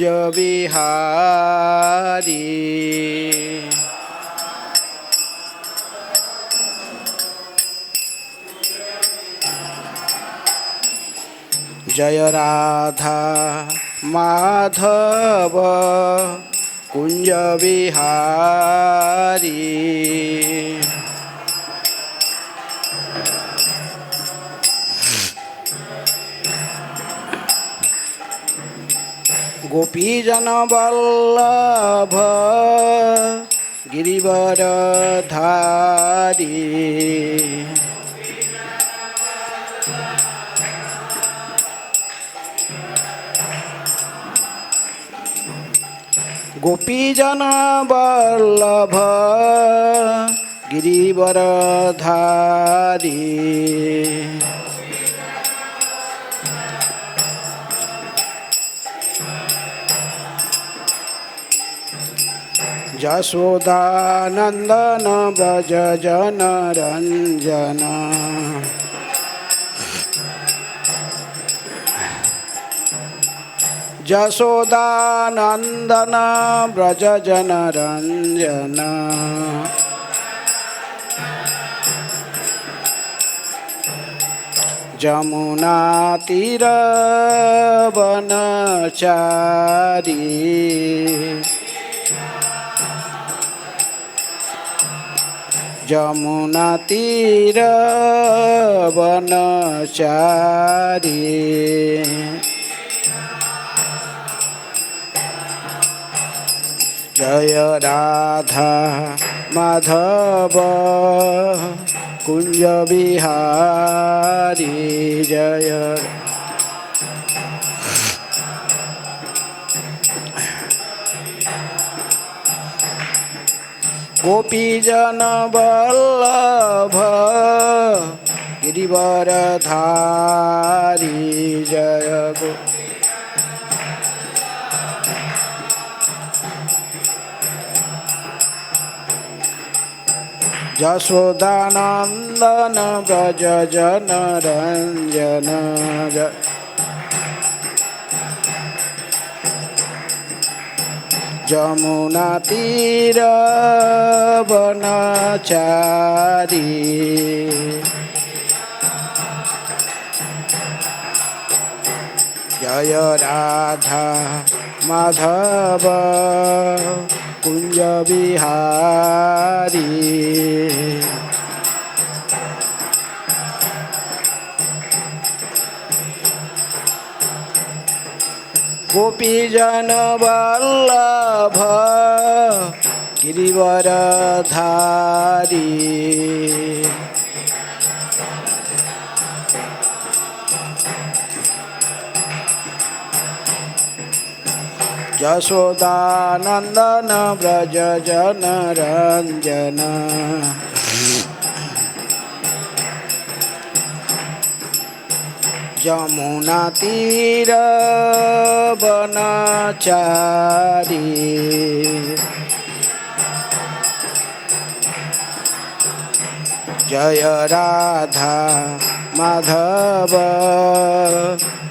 कुंज बिहारी। जय राधा माधव कुंज बिहारी। गोपीजन वल्लभ गिरिवरधारी। गोपीजन वल्लभ गिरिवरधारी। यशोदानंदन व्रज जन रंजन। यशोदानंदन व्रज जन रंजन। जमुना तीर वनचारी। जमुना तीर वनचारी। जय राधा माधव कुंज बिहारी। जय गोपीजन वल्लभ गिरिवरधारी। जय गो यशोदानंदन व्रज जन रंजन। जमुना तीर वनचारी। जय राधा माधव कुंज बिहारी। गोपीजन वल्लभ गिरिवरधारी। यशोदानंदन व्रज जन रंजन। जमुना तीर वनचारी। जय राधा माधव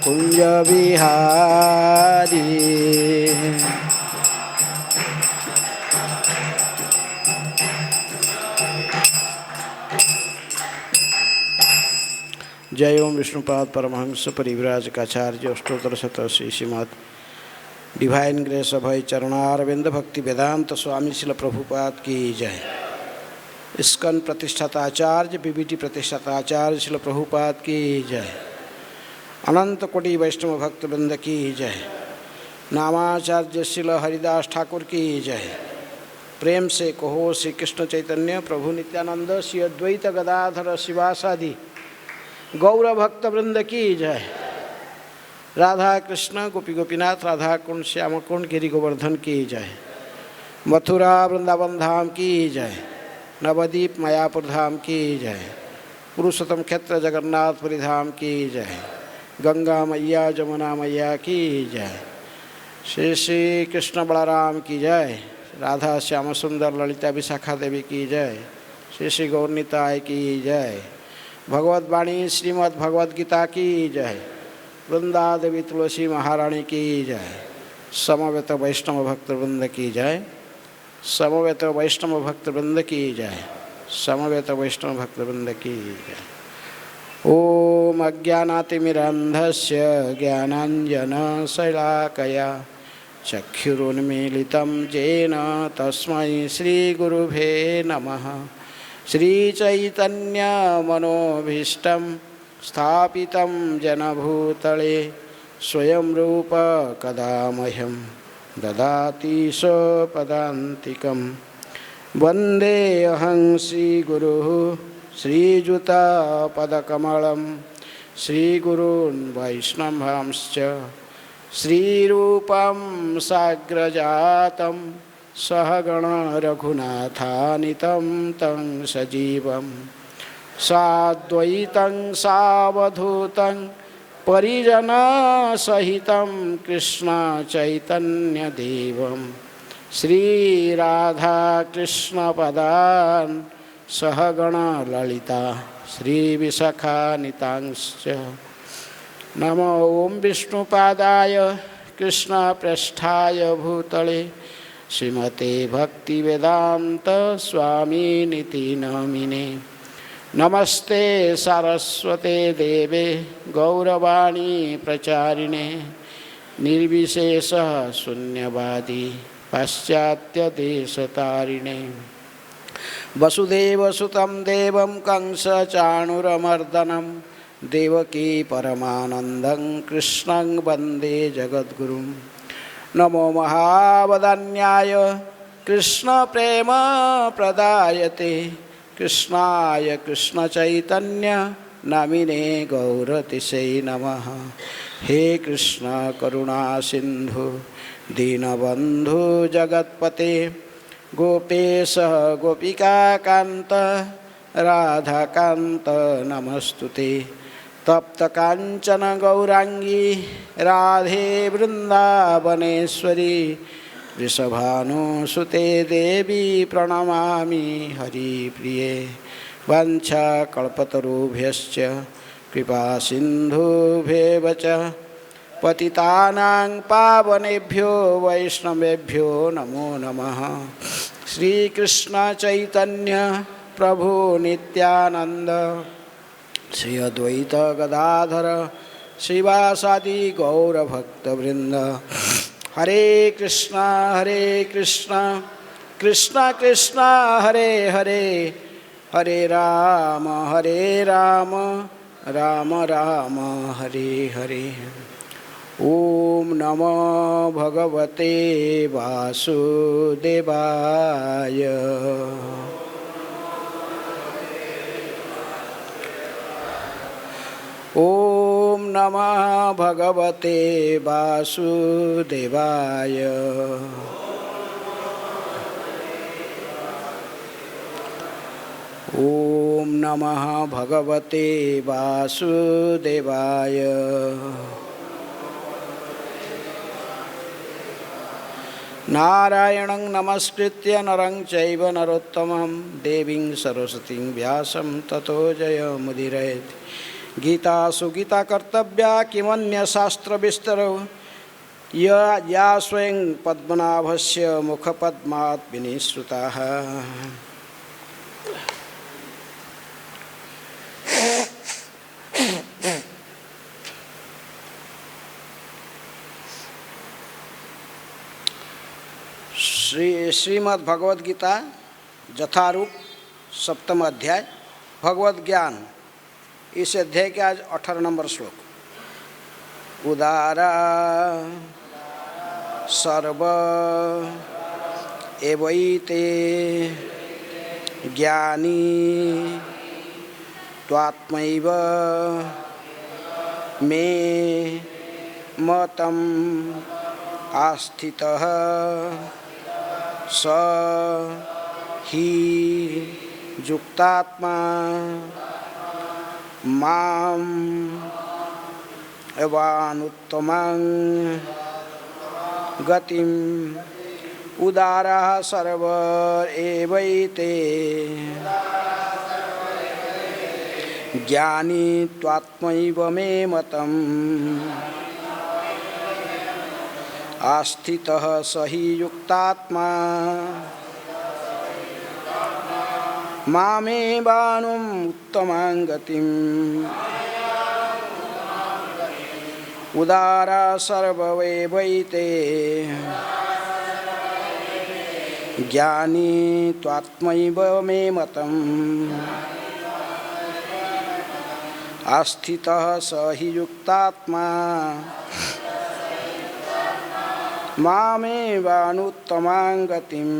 कुंज बिहारी। जय ओम विष्णुपाद परमहंस परिव्राजकाचार्य अष्टोत्तर शतश्री श्रीमद डिवाइन ग्रेस अभय चरणारविंद भक्ति वेदांत स्वामी शिल प्रभुपाद की जय। इस्कन प्रतिष्ठाताचार्य बीबीटी प्रतिष्ठाताचार्य शिल प्रभुपाद की जय। अनंत कोटि वैष्णव भक्त वृंद की जय। नामाचार्य शिल हरिदास ठाकुर की जय। प्रेम से कहो श्री कृष्ण चैतन्य प्रभु नित्यानंद श्री अद्वैत गदाधर शिवासादि गौर भक्त वृंद की जय। राधा कृष्ण गोपी गोपीनाथ राधा कुंड श्याम कुंड गिरि गोवर्धन की जय। मथुरा वृंदावन धाम की जय। नवदीप मायापुर धाम की जय। पुरुषोत्तम क्षेत्र जगन्नाथपुरी धाम की जय। गंगा मैया जमुना मैया की जय। श्री श्री कृष्ण बलराम की जय। राधा श्याम सुंदर ललिता विशाखा देवी की जय। श्री श्री गौरनिताय की जय। भगवत वाणी श्रीमद् भगवद गीता की जय। वृंदा देवी तुलसी महारानी की जय। समवेत वैष्णव भक्तवृंद की जय, समवेत वैष्णव भक्तवृंद की जय, समवेत वैष्णव भक्तवृंद की जय। ओम अज्ञानातिमिरन्धस्य ज्ञानाञ्जनशलाकया चक्षुरुन्मीलितं येन तस्मै श्रीगुरुभे नमः। श्रीचैतन्यमनोभीष्टं स्थापितं जनभूतले स्वयं रूप कदा मह्यं ददाति स्वपदान्तिकं। वन्देऽहं श्रीगुरुः श्रीयुतापदकमलं श्रीगुरून् वैष्णवांश्च श्रीरूपं साग्रजातं सहगण रघुनाथानितं तं सजीवं साद्वैतं सावधूतं परिजनसहितं कृष्ण चैतन्यदेवं श्रीराधाकृष्णपदान् सहगण ललिता श्रीविशाखान्वितांश्च। नमो ओं विष्णुपादाय कृष्णप्रेष्ठाय भूतले श्रीमते भक्तिवेदांत स्वामिनिति नामिने। नमस्ते सारस्वते देवे गौरवाणी प्रचारिणे निर्विशेषः शून्यवादी पाश्चात्यदेशतारिणे। वसुदेवसुतं देवं कंसचाणूरमर्दनं देवकी परमानन्दं कृष्णं वन्दे जगद्गुरुं। नमो महावदन्याय कृष्णप्रेमप्रदायते कृष्णाय कृष्णचैतन्य नामिने गौरतिशै नमः। हे कृष्ण करुणा सिन्धु दीनबन्धु जगत्पते गोपेश गोपिकान्त राधाकान्त नमस्तुते। तप्त कांचन गौरांगी राधे वृंदावनेश्वरी वृषभानुसुते देवी प्रणमामि हरिप्रिये। वाञ्छाकल्पतरुभ्यश्च कृपा सिन्धुभ्येव च पतितानां पावनेभ्यो वैष्णवेभ्यो नमो नमः। श्रीकृष्ण चैतन्य प्रभु नित्यानंद श्री अद्वैत गदाधर श्रीवासादि गौरभक्तवृंद। हरे कृष्णा कृष्ण कृष्ण हरे हरे, हरे राम राम राम हरे हरे। ओम नमो भगवते वासुदेवाय। ओम नमः भगवते वासुदेवाय। ओम नमः भगवते वासुदेवाय। नारायणं नमस्कृत्य नरं चैव नरोत्तमं देवीं सरस्वतीं व्यासं ततो जयमुदीरयेत्। गीतासु गीता कर्तव्या किमन्य शास्त्र विस्तरो या स्वयं पद्मनाभस्य मुखपद्मात् विनिश्रुताः। श्रीमद् भगवद गीता यथारूप सप्तम अध्याय भगवत ज्ञान। इस अध्याय के आज 18 नंबर श्लोक। उदारा सर्व एवैते ज्ञानी त्वात्मैव मे मतम् आस्थितः स ही युक्तात्मा माम एवानुत्तमं गतिम उदारा सर्व एवैते ज्ञानी त्वात्मैव मे मतम् आस्थितः स हि युक्तात्मा मामेवानुम् उत्तमां गतिम् उदारा सर्ववैवैते ज्ञानी त्वात्मैव मे मतम् आस्थितः स हि युक्तात्मा मामेवानुत्तमां गतिम्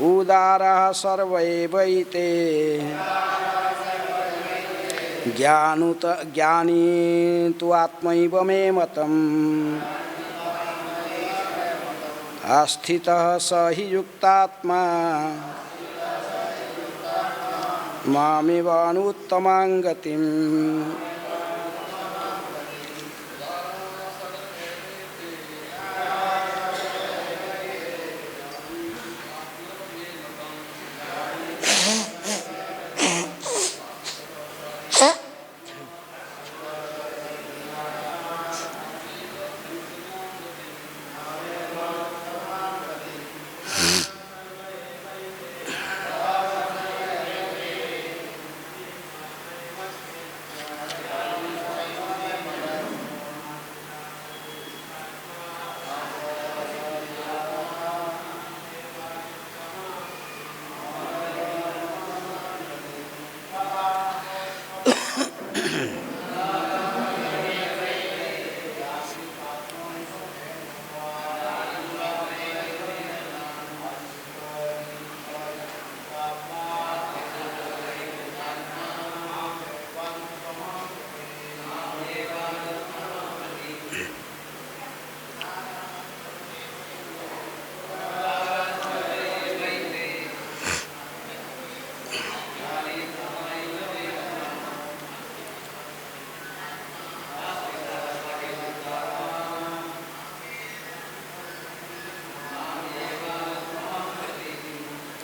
उदारः सर्वैवैते ज्ञानी तु आत्मैव मे मतम् आस्थितः स हि युक्तात्मा मामेवानुत्तमां गतिम्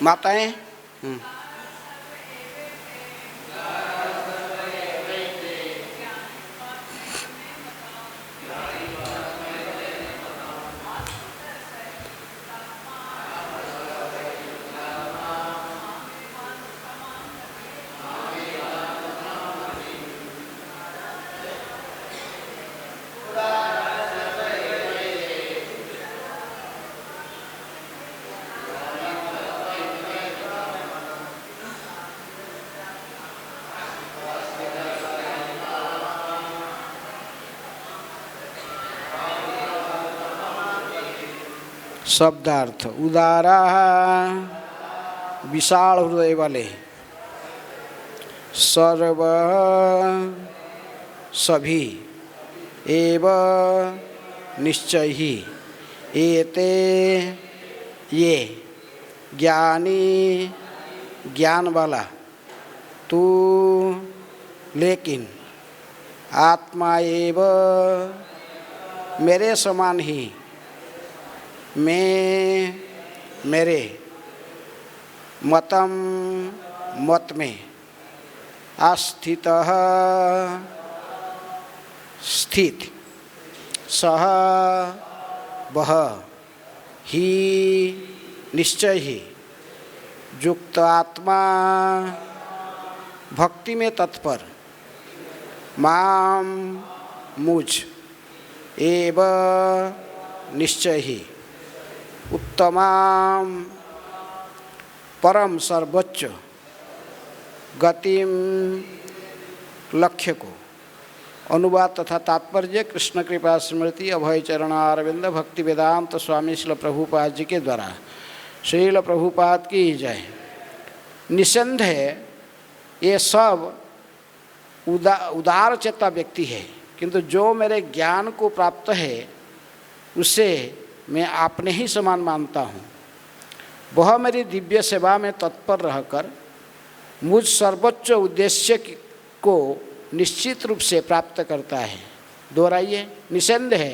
माताएं शब्दार्थ उदारा विशाल हृदय वाले, सर्व सभी, एव निश्चय ही, एते ये, ज्ञानी ज्ञान वाला, तू लेकिन, आत्मा एव मेरे समान ही, मैं मेरे, मतम मत में, आस्थितः स्थित, सह वह, ही निश्चय ही, युक्त आत्मा भक्ति में तत्पर, माम मुझ, एव निश्चय ही, उत्तमाम परम सर्वोच्च, गतिम लक्ष्य को। अनुवाद तथा तात्पर्य कृष्ण कृपा स्मृति अभय चरणारविंद भक्ति वेदांत स्वामी श्रील प्रभुपाद जी के द्वारा। श्रील प्रभुपाद की जय। निसंदेह ये सब उदार चेता व्यक्ति है, किंतु जो मेरे ज्ञान को प्राप्त है उसे मैं अपने ही समान मानता हूँ। वह मेरी दिव्य सेवा में तत्पर रहकर मुझ सर्वोच्च उद्देश्य को निश्चित रूप से प्राप्त करता है। दोहराइए, निसंदेह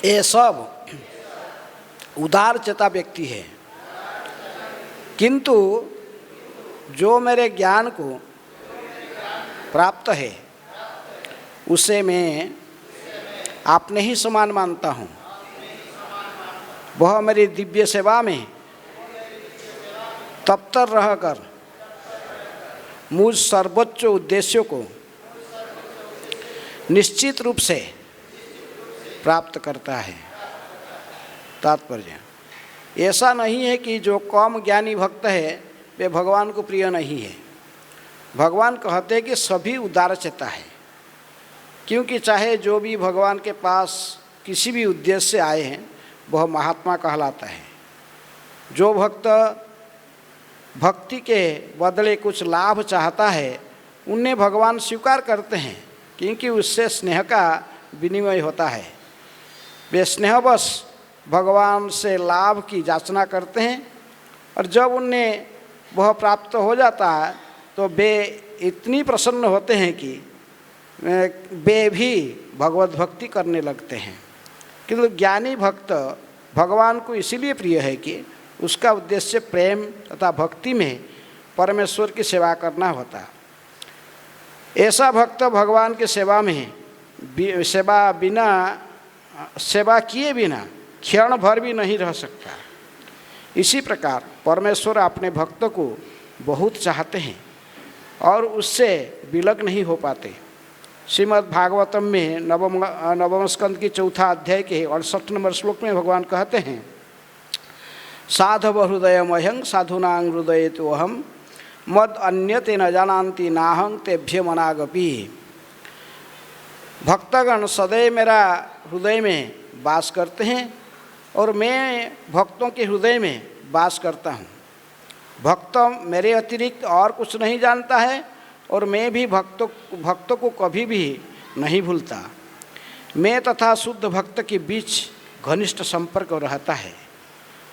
ये सब उदार चेता व्यक्ति है, किंतु जो मेरे ज्ञान को प्राप्त है उसे मैं आपने ही समान मानता हूँ। वह मेरी दिव्य सेवा में तत्पर रहकर मुझ सर्वोच्च उद्देश्यों को निश्चित रूप से प्राप्त करता है। तात्पर्य ऐसा नहीं है कि जो कम ज्ञानी भक्त है वे भगवान को प्रिय नहीं है। भगवान कहते हैं कि सभी उदारचेता है, क्योंकि चाहे जो भी भगवान के पास किसी भी उद्देश्य से आए हैं वह महात्मा कहलाता है। जो भक्त भक्ति के बदले कुछ लाभ चाहता है उन्हें भगवान स्वीकार करते हैं, क्योंकि उससे स्नेह का विनिमय होता है। वे स्नेहवश भगवान से लाभ की याचना करते हैं और जब उन्हें वह प्राप्त हो जाता है तो वे इतनी प्रसन्न होते हैं कि वे भी भगवत भक्ति करने लगते हैं। किंतु ज्ञानी भक्त भगवान को इसीलिए प्रिय है कि उसका उद्देश्य प्रेम तथा भक्ति में परमेश्वर की सेवा करना होता है। ऐसा भक्त भगवान की सेवा में सेवा किए बिना क्षण भर भी नहीं रह सकता। इसी प्रकार परमेश्वर अपने भक्त को बहुत चाहते हैं और उससे विलग नहीं हो पाते। श्रीमद् भागवतम में नवम स्कंद की 4 अध्याय के 68 नंबर श्लोक में भगवान कहते हैं, साधव हृदयमह्यं साधूनां हृदये तो अहम मद अन्यते न जानन्ति नाहं तेभ्य मनागपि। भक्तगण सदैव मेरा हृदय में वास करते हैं और मैं भक्तों के हृदय में वास करता हूँ। भक्त मेरे अतिरिक्त और कुछ नहीं जानता है और मैं भी भक्तों को कभी भी नहीं भूलता। मैं तथा शुद्ध भक्त के बीच घनिष्ठ संपर्क रहता है।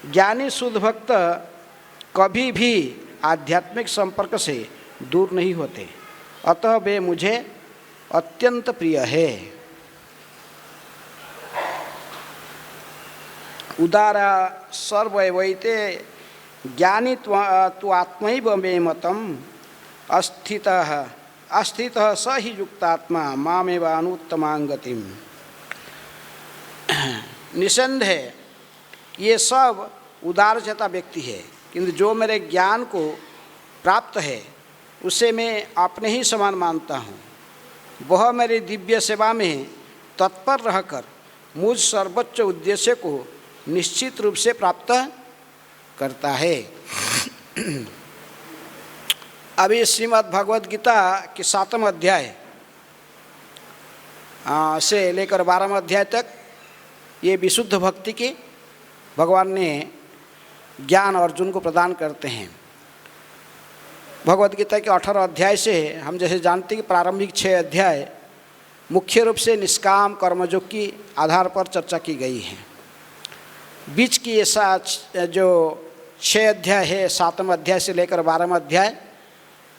ज्ञानी शुद्ध भक्त कभी भी आध्यात्मिक संपर्क से दूर नहीं होते, अतः वे मुझे अत्यंत प्रिय है। उदारा सर्वैवैते ज्ञानी तु आत्मैव मे मतम् अस्थितः स ही युक्तात्मा मामेव अनुत्तमां गतिम्। निसंदेह ये सब उदारचेता व्यक्ति है, किंतु जो मेरे ज्ञान को प्राप्त है उसे मैं अपने ही समान मानता हूँ। वह मेरी दिव्य सेवा में तत्पर रहकर मुझ सर्वोच्च उद्देश्य को निश्चित रूप से प्राप्त करता है। अभी श्रीमद् भगवद गीता के 7वें अध्याय से लेकर 12वें अध्याय तक ये विशुद्ध भक्ति के भगवान ने ज्ञान अर्जुन को प्रदान करते हैं। भगवद गीता के 18 अध्याय से हम जैसे जानते हैं कि प्रारंभिक 6 अध्याय मुख्य रूप से निष्काम कर्मयोग की आधार पर चर्चा की गई है। बीच की ऐसा जो 6 अध्याय है, 7वें अध्याय से लेकर 12वें अध्याय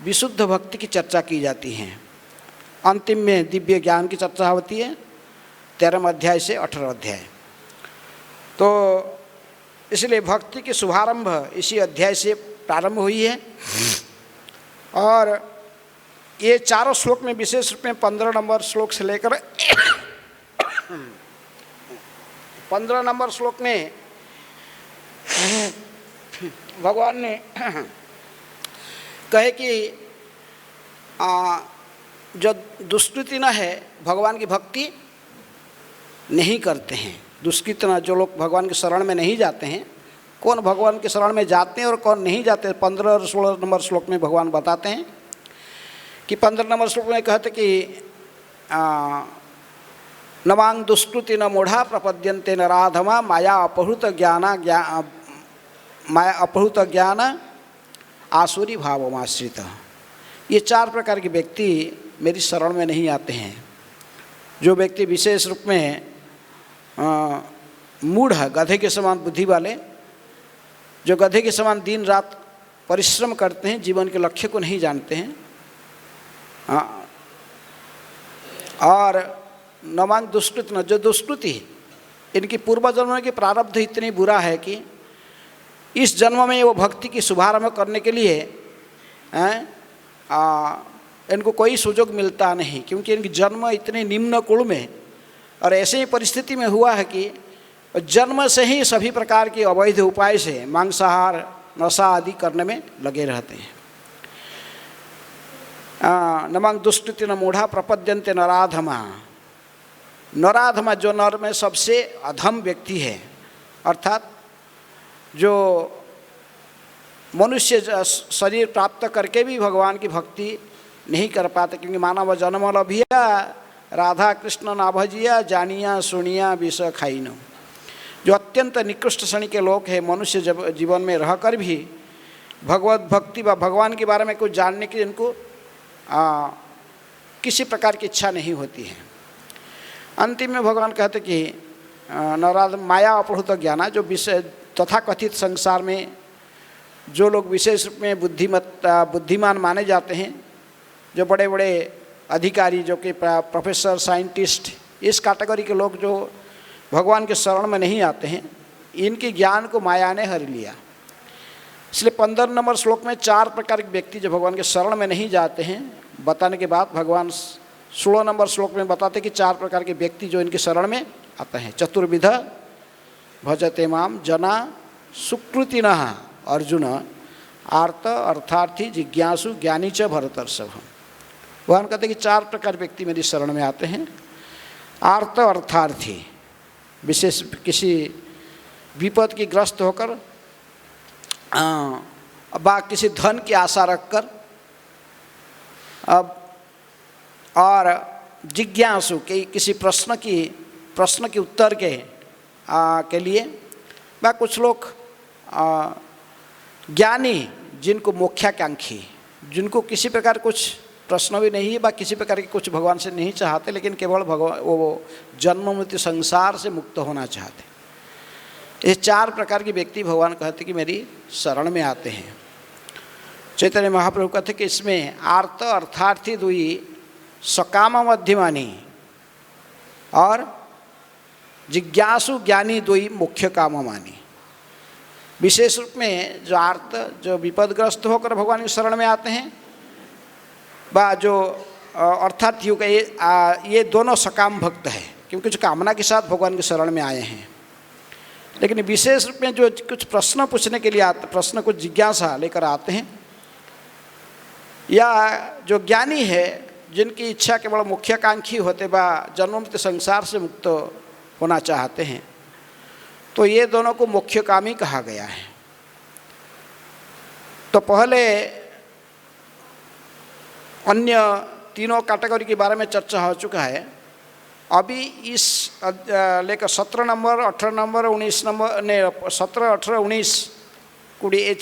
विशुद्ध भक्ति की चर्चा की जाती है। अंतिम में दिव्य ज्ञान की चर्चा होती है 13वें अध्याय से 18वें अध्याय। तो इसलिए भक्ति की शुभारंभ इसी अध्याय से प्रारंभ हुई है और ये चारों श्लोक में विशेष रूप में 15 नंबर श्लोक से लेकर 15 नंबर श्लोक में भगवान ने कहे कि जो दुष्कृति न है भगवान की भक्ति नहीं करते हैं। दुष्कृत न जो लोग भगवान के शरण में नहीं जाते हैं, कौन भगवान के शरण में जाते हैं और कौन नहीं जाते, 15 और 16 नंबर श्लोक में भगवान बताते हैं कि 15 नंबर श्लोक में कहते कि नवांग दुष्कृति न मूढ़ा प्रपद्यन्ते न राधमा माया अपहृत ज्ञान आसुरी भावमाश्रित। ये 4 प्रकार के व्यक्ति मेरी शरण में नहीं आते हैं। जो व्यक्ति विशेष रूप में मूढ़ गधे के समान बुद्धि वाले, जो गधे के समान दिन रात परिश्रम करते हैं, जीवन के लक्ष्य को नहीं जानते हैं, और नवांग दुष्कृत न जो दुष्कृति, इनकी पूर्व जन्म की प्रारब्ध इतनी बुरा है कि इस जन्म में वो भक्ति की शुभारंभ करने के लिए इनको कोई सुयोग मिलता नहीं, क्योंकि इनकी जन्म इतने निम्न कुल में और ऐसे ही परिस्थिति में हुआ है कि जन्म से ही सभी प्रकार के अवैध उपाय से मांसाहार नशा आदि करने में लगे रहते हैं। नमं दुष्कृति न मूढ़ा प्रपद्यन्ते नराधमा। नराधमा जो नर में सबसे अधम व्यक्ति है, अर्थात जो मनुष्य शरीर प्राप्त करके भी भगवान की भक्ति नहीं कर पाते, क्योंकि मानव जन्म लभिया राधा कृष्ण ना भजिया जानिया सुनिया विष खाइनो। जो अत्यंत निकृष्ट श्रेणी के लोग हैं, मनुष्य जब जीवन में रहकर भी भगवत भक्ति व भगवान के बारे में कुछ जानने की इनको किसी प्रकार की इच्छा नहीं होती है। अंतिम में भगवान कहते कि नराध माया अपहृत ज्ञाना, जो विषय तथाकथित संसार में जो लोग विशेष रूप में बुद्धिमान माने जाते हैं, जो बड़े बड़े अधिकारी, जो कि प्रोफेसर साइंटिस्ट, इस कैटेगरी के लोग जो भगवान के शरण में नहीं आते हैं, इनके ज्ञान को माया ने हर लिया। इसलिए 15 नंबर श्लोक में 4 प्रकार के व्यक्ति जो भगवान के शरण में नहीं जाते हैं बताने के बाद भगवान 16 नंबर श्लोक में बताते कि 4 प्रकार के व्यक्ति जो इनके शरण में आते हैं। चतुर्विध भजते माम जना सुकृतिनः अर्जुन आर्त अर्थार्थी जिज्ञासु ज्ञानी च भरतर्षभ। भगवान कहते कि 4 प्रकार व्यक्ति मेरी शरण में आते हैं। आर्त अर्थार्थी, विशेष किसी विपद की ग्रस्त होकर बा किसी धन की आशा रखकर, अब और जिज्ञासु के किसी प्रश्न के उत्तर के लिए, बा कुछ लोग ज्ञानी जिनको मोक्षाकांक्षी, जिनको किसी प्रकार कुछ प्रश्न भी नहीं है, बा किसी प्रकार के कुछ भगवान से नहीं चाहते, लेकिन केवल भगवान वो जन्म मृत्यु संसार से मुक्त होना चाहते। ये 4 प्रकार के व्यक्ति भगवान कहते कि मेरी शरण में आते हैं। चैतन्य महाप्रभु कहते कि इसमें आर्त अर्थार्थी दुई सकाम मध्यमानी और जिज्ञासु ज्ञानी दुई मुख्य काम मानी। विशेष रूप में जो आर्त, जो विपदग्रस्त होकर भगवान की शरण में आते हैं, बा जो अर्थात युग ये दोनों सकाम भक्त है, क्योंकि जो कामना के साथ भगवान की शरण में आए हैं। लेकिन विशेष रूप में जो कुछ प्रश्न पूछने के लिए आते, प्रश्न कुछ जिज्ञासा लेकर आते हैं, या जो ज्ञानी है जिनकी इच्छा केवल मुख्याकांक्षी होते बा जन्म मृत्यु संसार से मुक्त होना चाहते हैं, तो ये दोनों को मुख्यकामी कहा गया है। तो पहले अन्य तीनों कैटेगरी के बारे में चर्चा हो चुका है। अभी इस लेकर 17 नंबर 18 नंबर 19 नंबर ने 17 18 19 कुड़ी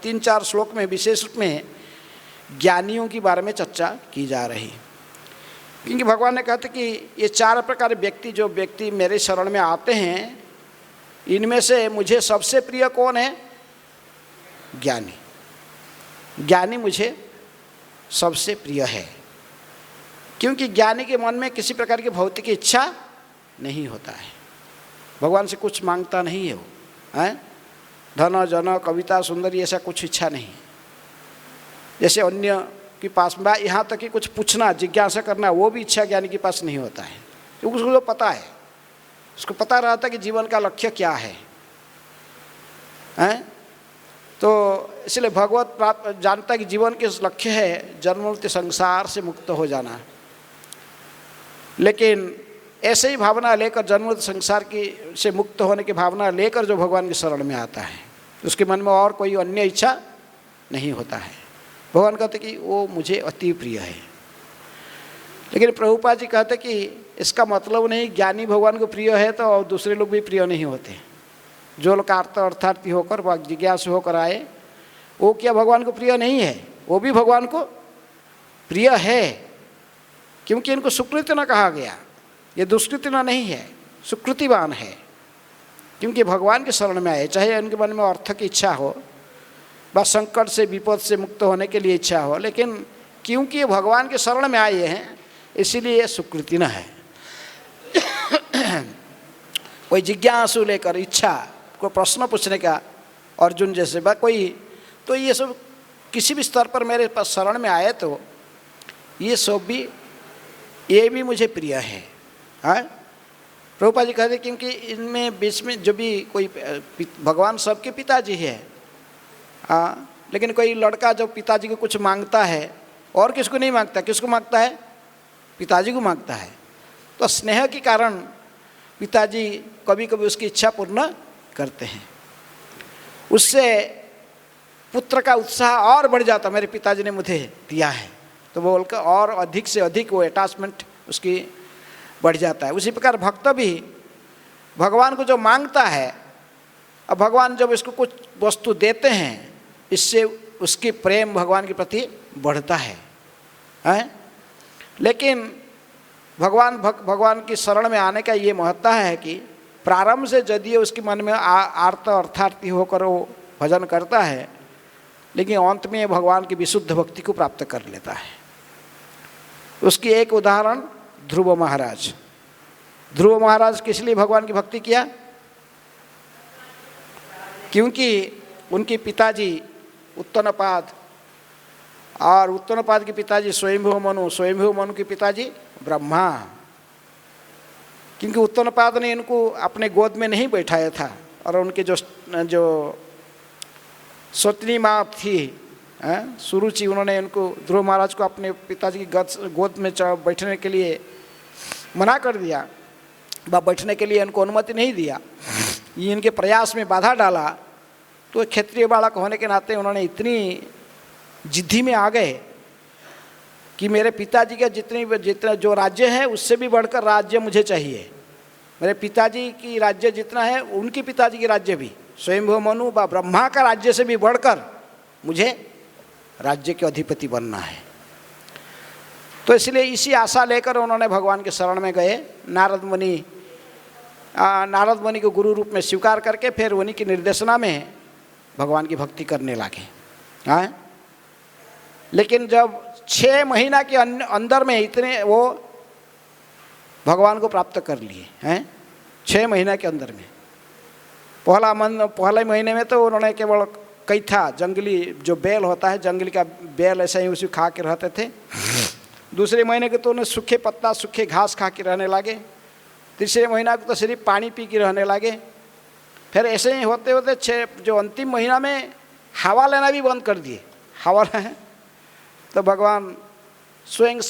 3-4 श्लोक में विशेष रूप में ज्ञानियों के बारे में चर्चा की जा रही, क्योंकि भगवान ने कहते कि ये 4 प्रकार व्यक्ति जो व्यक्ति मेरे शरण में आते हैं, इनमें से मुझे सबसे प्रिय कौन है? ज्ञानी। ज्ञानी मुझे सबसे प्रिय है, क्योंकि ज्ञानी के मन में किसी प्रकार की भौतिक इच्छा नहीं होता है, भगवान से कुछ मांगता नहीं है वो, हैं? धन जन कविता सुंदरी ऐसा कुछ इच्छा नहीं, जैसे अन्य के पास में यहाँ तक कि कुछ पूछना जिज्ञासा करना वो भी इच्छा ज्ञानी के पास नहीं होता है, क्योंकि उसको तो पता है, उसको पता रहता है कि जीवन का लक्ष्य क्या है, हैं? तो इसलिए भगवत प्राप्त जानता है कि जीवन के लक्ष्य है जन्म मृत्यु संसार से मुक्त हो जाना। लेकिन ऐसे ही भावना लेकर जन्म मृत्यु संसार की से मुक्त होने की भावना लेकर जो भगवान की शरण में आता है, उसके मन में और कोई अन्य इच्छा नहीं होता है। भगवान कहते कि वो मुझे अति प्रिय है। लेकिन प्रभुपाद जी कहते कि इसका मतलब नहीं ज्ञानी भगवान को प्रिय है तो और दूसरे लोग भी प्रिय नहीं होते। जो लोग अर्थार्थी होकर व जिज्ञासु होकर आए, वो क्या भगवान को प्रिय नहीं है? वो भी भगवान को प्रिय है, क्योंकि इनको सुकृतिना कहा गया। ये दुष्कृतिना नहीं है, सुकृतिवान है, क्योंकि भगवान के शरण में आए, चाहे उनके मन में अर्थ की इच्छा हो, बस संकट से विपद से मुक्त होने के लिए इच्छा हो, लेकिन क्योंकि भगवान के शरण में आए हैं इसीलिए सुकृतिना है। कोई जिज्ञासु लेकर इच्छा, कोई प्रश्न पूछने का, अर्जुन जैसे बा कोई, तो ये सब किसी भी स्तर पर मेरे पास शरण में आए तो ये सब भी, ये भी मुझे प्रिय है। हाँ, प्रभुपाद जी कहते क्योंकि इनमें बीच में जो भी कोई भगवान सबके पिताजी है, लेकिन कोई लड़का जब पिताजी को कुछ मांगता है और किसको नहीं मांगता, किसको मांगता है? पिताजी को मांगता है। तो स्नेह के कारण पिताजी कभी कभी उसकी इच्छा पूर्ण करते हैं, उससे पुत्र का उत्साह और बढ़ जाता, मेरे पिताजी ने मुझे दिया है, तो वो बोलकर और अधिक से अधिक वो अटैचमेंट उसकी बढ़ जाता है। उसी प्रकार भक्त भी भगवान को जो मांगता है, अब भगवान जब इसको कुछ वस्तु देते हैं, इससे उसकी प्रेम भगवान के प्रति बढ़ता है? लेकिन भगवान की शरण में आने का ये महत्व है कि प्रारंभ से यदि उसके मन में आर्त अर्थार्थी होकर वो भजन करता है, लेकिन अंत में भगवान की विशुद्ध भक्ति को प्राप्त कर लेता है। उसकी एक उदाहरण ध्रुव महाराज। ध्रुव महाराज किस लिए भगवान की भक्ति किया? क्योंकि उनके पिताजी उत्तनपाद, और उत्तनपाद के पिताजी स्वयंभू मनु, स्वयंभू मनु के पिताजी ब्रह्मा। क्योंकि उत्तनपाद ने इनको अपने गोद में नहीं बैठाया था, और उनके जो सौतनी माँ थी सुरुचि, उन्होंने उनको ध्रुव महाराज को अपने पिताजी की गोद में बैठने के लिए मना कर दिया, बैठने के लिए उनको अनुमति नहीं दिया। ये इनके प्रयास में बाधा डाला। तो क्षत्रिय बालक होने के नाते उन्होंने इतनी जिद्दी में आ गए कि मेरे पिताजी का जितना जो राज्य है उससे भी बढ़कर राज्य मुझे चाहिए। मेरे पिताजी की राज्य जितना है, उनके पिताजी की राज्य भी, स्वयंभू मनु व ब्रह्मा का राज्य से भी बढ़कर मुझे राज्य के अधिपति बनना है। तो इसलिए इसी आशा लेकर उन्होंने भगवान के शरण में गए। नारद मुनि को गुरु रूप में स्वीकार करके फिर उन्हीं की निर्देशना में भगवान की भक्ति करने लगे। लेकिन जब 6 महीना के अंदर में इतने वो भगवान को प्राप्त कर लिए हैं, 6 महीना के अंदर में। पहले महीने में तो उन्होंने केवल कैथा, जंगली जो बेल होता है, जंगली का बेल ऐसा ही उसी खा के रहते थे। दूसरे महीने के तो उन्हें सूखे पत्ता, सूखे घास खा के रहने लगे। तीसरे महीना को तो सिर्फ पानी पी के रहने लगे। फिर ऐसे ही होते होते जो अंतिम महीना में हवा लेना भी बंद कर दिए। हवा लें तो भगवान स्वयं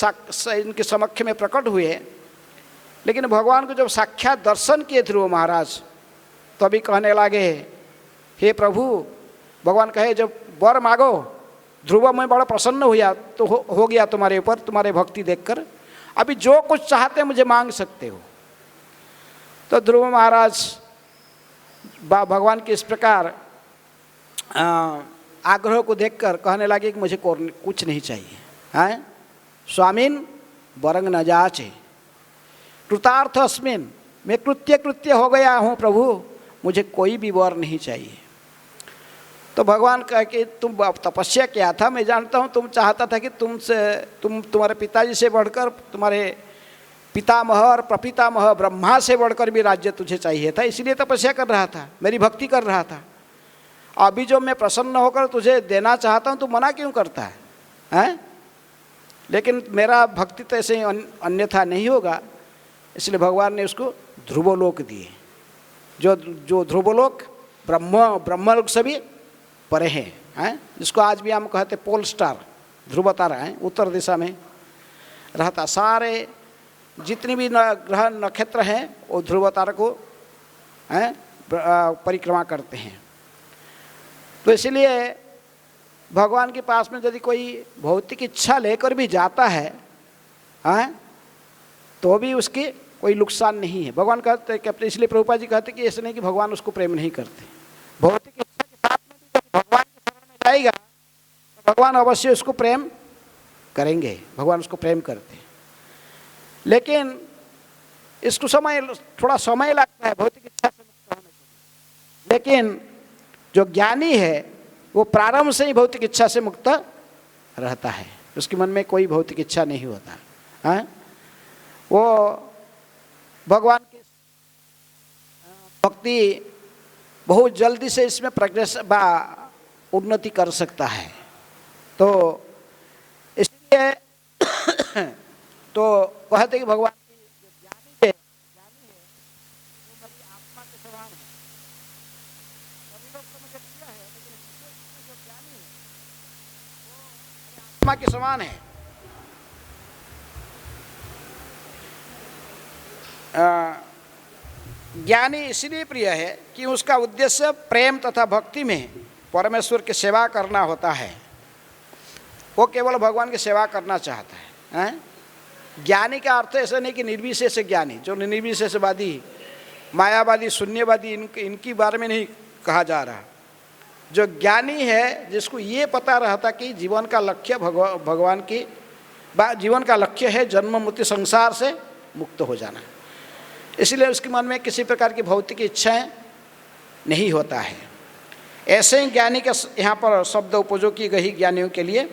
इनके समक्ष में प्रकट हुए। लेकिन भगवान को जब साक्षात दर्शन किए ध्रुव महाराज, तभी कहने लगे, हे प्रभु, भगवान कहे जब वर मांगो। ध्रुव में बड़ा प्रसन्न हुआ, तो हो गया तुम्हारे ऊपर, तुम्हारे भक्ति देखकर। अभी जो कुछ चाहते मुझे मांग सकते हो। तो ध्रुव महाराज भगवान के इस प्रकार आग्रह को देखकर कहने लगे कि मुझे कुछ नहीं चाहिए हैं। स्वामीन वरंग न जाचे कृतार्थ अस्मिन, मैं कृत्य हो गया हूँ प्रभु, मुझे कोई भी वर नहीं चाहिए। तो भगवान कह कि तुम तपस्या किया था, मैं जानता हूँ, तुम चाहता था कि तुम्हारे पिताजी से बढ़कर, तुम्हारे पितामह और प्रपितामह ब्रह्मा से बढ़कर भी राज्य तुझे चाहिए था, इसलिए तपस्या कर रहा था, मेरी भक्ति कर रहा था। अभी जो मैं प्रसन्न होकर तुझे देना चाहता हूँ, तू मना क्यों करता है हैं? लेकिन मेरा भक्ति तो ऐसे ही अन्यथा नहीं होगा। इसलिए भगवान ने उसको ध्रुवलोक दिए, जो ध्रुवलोक ब्रह्मलोक से भी परे हैं, जिसको आज भी हम कहते पोल स्टार, ध्रुव तारा है, उत्तर दिशा में रहता। सारे जितने भी ग्रह नक्षत्र हैं वो ध्रुव तारा को परिक्रमा करते हैं। तो इसलिए भगवान के पास में यदि कोई भौतिक इच्छा लेकर भी जाता है तो भी उसकी कोई नुकसान नहीं है। भगवान कहते कि, इसलिए प्रभुपाद जी कहते कि ऐसे नहीं कि भगवान उसको प्रेम नहीं करते। भौतिक इच्छा के साथ में भी जब भगवान के शरण में जाएगा तो भगवान अवश्य उसको प्रेम करेंगे, भगवान उसको प्रेम करते हैं। लेकिन इसको थोड़ा समय लगता है भौतिक इच्छा से मुक्त होने के लिए। लेकिन जो ज्ञानी है वो प्रारंभ से ही भौतिक इच्छा से मुक्त रहता है, उसके मन में कोई भौतिक इच्छा नहीं होता है। वो भगवान की भक्ति बहुत जल्दी से इसमें प्रोग्रेस उन्नति कर सकता है। तो इसलिए तो कहते कि भगवान की जो ज्ञानी है तो मुझे प्रिय है, लेकिन विशेष रूप में जो ज्ञानी है वो आत्मा के समान है। ज्ञानी इसलिए प्रिय है कि उसका उद्देश्य प्रेम तथा भक्ति में परमेश्वर की सेवा करना होता है। वो केवल भगवान की सेवा करना चाहता है, हैं? ज्ञानी का अर्थ ऐसा नहीं कि निर्विशेष ज्ञानी, जो निर्विशेषवादी, मायावादी, शून्यवादी, इनकी बारे में नहीं कहा जा रहा। जो ज्ञानी है, जिसको ये पता रहता कि जीवन का लक्ष्य भगवान की जीवन का लक्ष्य है जन्म मृत्यु संसार से मुक्त हो जाना, इसलिए उसके मन में किसी प्रकार की भौतिक इच्छाएं नहीं होता है। ऐसे ही ज्ञानी का यहाँ पर शब्द उपयोग की गई ज्ञानियों के लिए,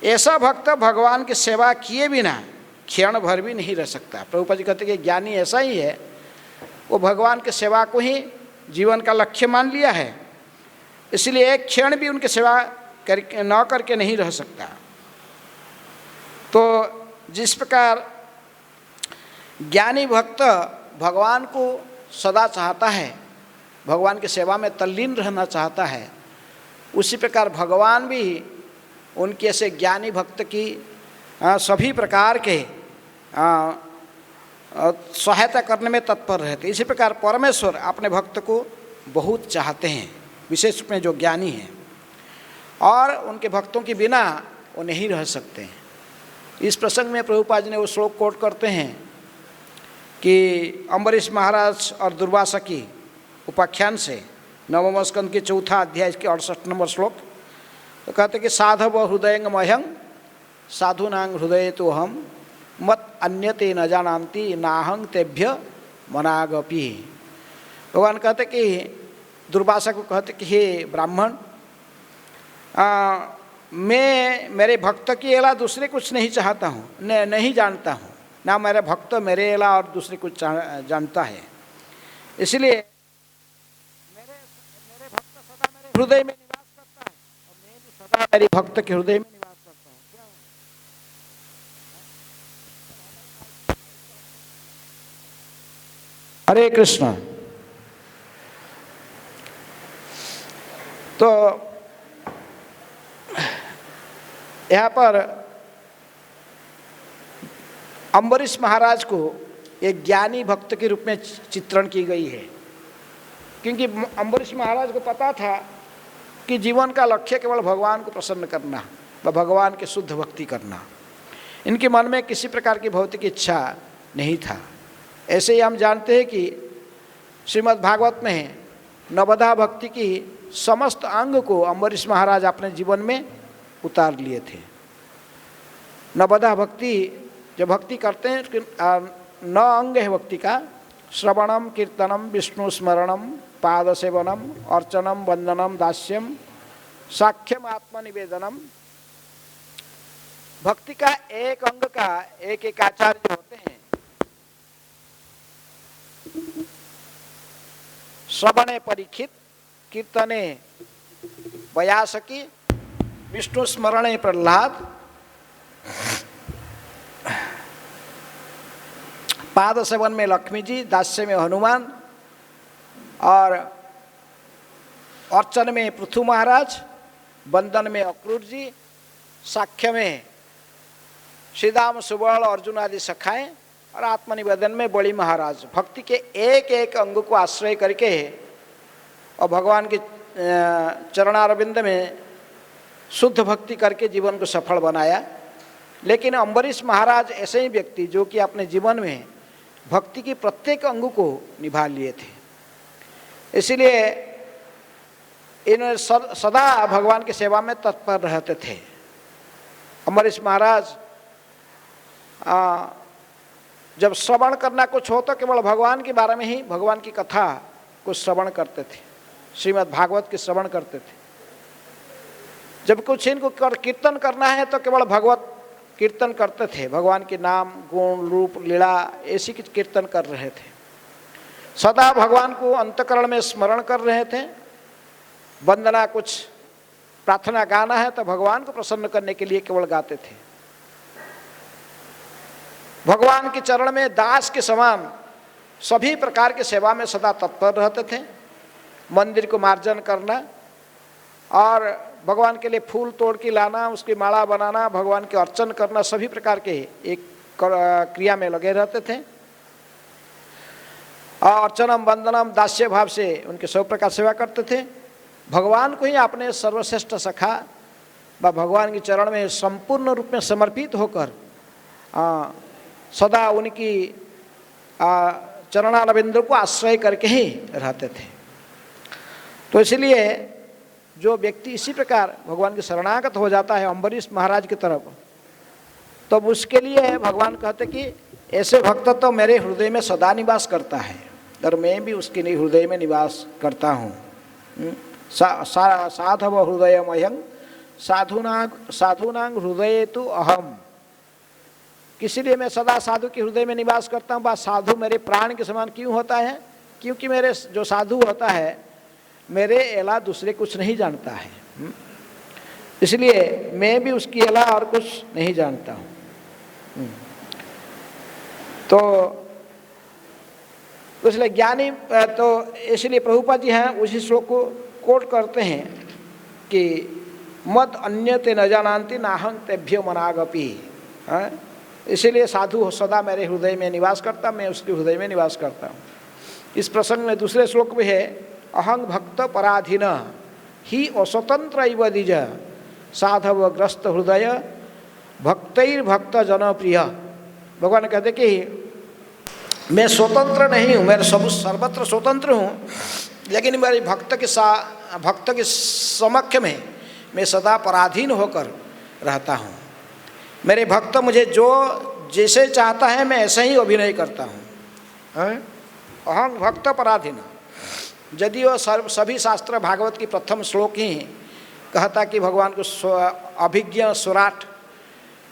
ऐसा भक्त भगवान की सेवा किए बिना क्षण भर भी नहीं रह सकता। प्रभुपाद जी कहते कि ज्ञानी ऐसा ही है, वो भगवान की सेवा को ही जीवन का लक्ष्य मान लिया है, इसलिए एक क्षण भी उनकी सेवा न करके नहीं रह सकता। तो जिस प्रकार ज्ञानी भक्त भगवान को सदा चाहता है, भगवान की सेवा में तल्लीन रहना चाहता है, उसी प्रकार भगवान भी उनके ऐसे ज्ञानी भक्त की सभी प्रकार के सहायता करने में तत्पर रहते। इसी प्रकार परमेश्वर अपने भक्त को बहुत चाहते हैं, विशेष रूप में जो ज्ञानी हैं, और उनके भक्तों के बिना वो नहीं रह सकते हैं। इस प्रसंग में प्रभुपाद जी ने वो श्लोक कोट करते हैं कि अम्बरीश महाराज और दुर्वासा की उपाख्यान से 9वें स्कंद के 4 अध्याय के 68 नंबर श्लोक, तो कहते कि साधव हृदयंगमह्यं साधुनांग हृदय तो हम मत अन्यते न जानन्ति नाहं तेभ्य मनागपि। भगवान कहते कि दुर्वासा को कहते कि हे ब्राह्मण, मैं मेरे भक्त के अलावा दूसरे कुछ नहीं चाहता हूँ, नहीं जानता हूँ, ना मेरे भक्त मेरे अलावा और दूसरे कुछ जानता है, इसलिए मेरे भक्त सदा मेरे हृदय में निवास करता है और मैं भी सदा मेरे भक्त के हृदय में निवास करता हूँ। क्या हरे कृष्ण। तो यहाँ पर अम्बरीश महाराज को एक ज्ञानी भक्त के रूप में चित्रण की गई है, क्योंकि अम्बरीश महाराज को पता था कि जीवन का लक्ष्य केवल भगवान को प्रसन्न करना व भगवान की शुद्ध भक्ति करना। इनके मन में किसी प्रकार की भौतिक इच्छा नहीं था। ऐसे ही हम जानते हैं कि श्रीमद् भागवत में नवधा भक्ति की समस्त अंग को अम्बरीश महाराज अपने जीवन में उतार लिए थे। नवधा भक्ति जो भक्ति करते हैं, 9 अंग है भक्ति का: श्रवणम, कीर्तनम, विष्णु स्मरणम, पाद सेवनम, अर्चनम, वंदनम, दास्यम, साख्यम, आत्मनिवेदनम। भक्ति का एक अंग का एक एक आचार्य होते हैं। श्रवणे परीक्षित, कीर्तने व्यासकी, विष्णु स्मरणे प्रहलाद, पाद सेवन में लक्ष्मी जी, दास्य में हनुमान, और अर्चन में पृथु महाराज, बंदन में अक्रूर जी, साख्य में श्रीदाम, सुबल, अर्जुन आदि सखाएं, और आत्मनिवेदन में बड़ी महाराज। भक्ति के एक एक अंग को आश्रय करके और भगवान के चरणारविंद में शुद्ध भक्ति करके जीवन को सफल बनाया। लेकिन अम्बरीश महाराज ऐसे ही व्यक्ति जो कि अपने जीवन में भक्ति की प्रत्येक अंग को निभा लिए थे, इसलिए इन्होंने सदा भगवान की सेवा में तत्पर रहते थे। अम्बरीश महाराज जब श्रवण करना कुछ हो तो केवल भगवान के बारे में ही, भगवान की कथा को श्रवण करते थे, श्रीमद् भागवत की श्रवण करते थे। जब कुछ इनको कीर्तन करना है तो केवल भगवत कीर्तन करते थे, भगवान के नाम, गुण, रूप, लीला ऐसी की कीर्तन कर रहे थे। सदा भगवान को अंतकरण में स्मरण कर रहे थे। वंदना, कुछ प्रार्थना गाना है तो भगवान को प्रसन्न करने के लिए केवल गाते थे। भगवान के चरण में दास के समान सभी प्रकार की सेवा में सदा तत्पर रहते थे। मंदिर को मार्जन करना और भगवान के लिए फूल तोड़ के लाना, उसकी माला बनाना, भगवान के अर्चन करना, सभी प्रकार के एक क्रिया में लगे रहते थे। और अर्चनम वंदनम दास्य भाव से उनके सब प्रकार सेवा करते थे। भगवान को ही अपने सर्वश्रेष्ठ सखा व भगवान के चरण में संपूर्ण रूप में समर्पित होकर सदा उनकी चरणारविंद को आश्रय करके ही रहते थे। तो इसलिए जो व्यक्ति इसी प्रकार भगवान के शरणागत हो जाता है अम्बरीश महाराज की तरफ, तो उसके लिए भगवान कहते कि ऐसे भक्त तो मेरे हृदय में सदा निवास करता है और मैं भी उसके हृदय में निवास करता हूँ। साधव हृदयमयं साधूनां हृदय तो अहम। किसीलिए मैं सदा साधु के हृदय में निवास करता हूँ। बस साधु मेरे प्राण के समान क्यों होता है? क्योंकि मेरे जो साधु होता है मेरे अलावा दूसरे कुछ नहीं जानता है, इसलिए मैं भी उसकी अलावा और कुछ नहीं जानता हूँ। तो इसलिए ज्ञानी, तो इसलिए प्रभुपाद जी हैं उसी श्लोक को कोट करते हैं कि मत अन्यते न जानन्ति नाहं तेभ्यो मनागपि। इसीलिए साधु सदा मेरे हृदय में निवास करता, मैं उसके हृदय में निवास करता हूँ। इस प्रसंग में दूसरे श्लोक में है अहं भक्त पराधीन ही अस्वतंत्र इव द्विज साधव ग्रस्त हृदय भक्तैर्भक्त जनप्रिय। भगवान कहते कि मैं स्वतंत्र नहीं हूँ, मैं सर्वत्र स्वतंत्र हूँ, लेकिन मेरे भक्त के समक्ष में मैं सदा पराधीन होकर रहता हूँ। मेरे भक्त मुझे जो जैसे चाहता है मैं ऐसे ही अभिनय करता हूँ। अहं भक्त पराधीन। यदि वो सभी शास्त्र भागवत की प्रथम श्लोक ही कहता कि भगवान को अभिज्ञ सुराट,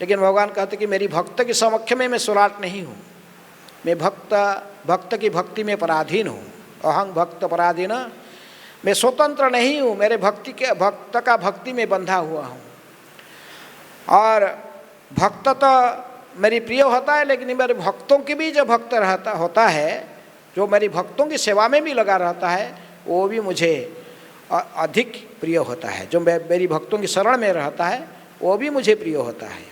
लेकिन भगवान कहते कि मेरी भक्त के समक्ष में मैं सुराट नहीं हूँ, मैं भक्त की भक्ति में पराधीन हूँ। अहं भक्त पराधीन, मैं स्वतंत्र नहीं हूँ, मेरे भक्त का भक्ति में बंधा हुआ हूँ। और भक्त तो मेरी प्रिय होता है, लेकिन मेरे भक्तों की भी जो भक्त होता है, जो मेरी भक्तों की सेवा में भी लगा रहता है, वो भी मुझे अधिक प्रिय होता है। जो मेरी भक्तों की शरण में रहता है वो भी मुझे प्रिय होता है।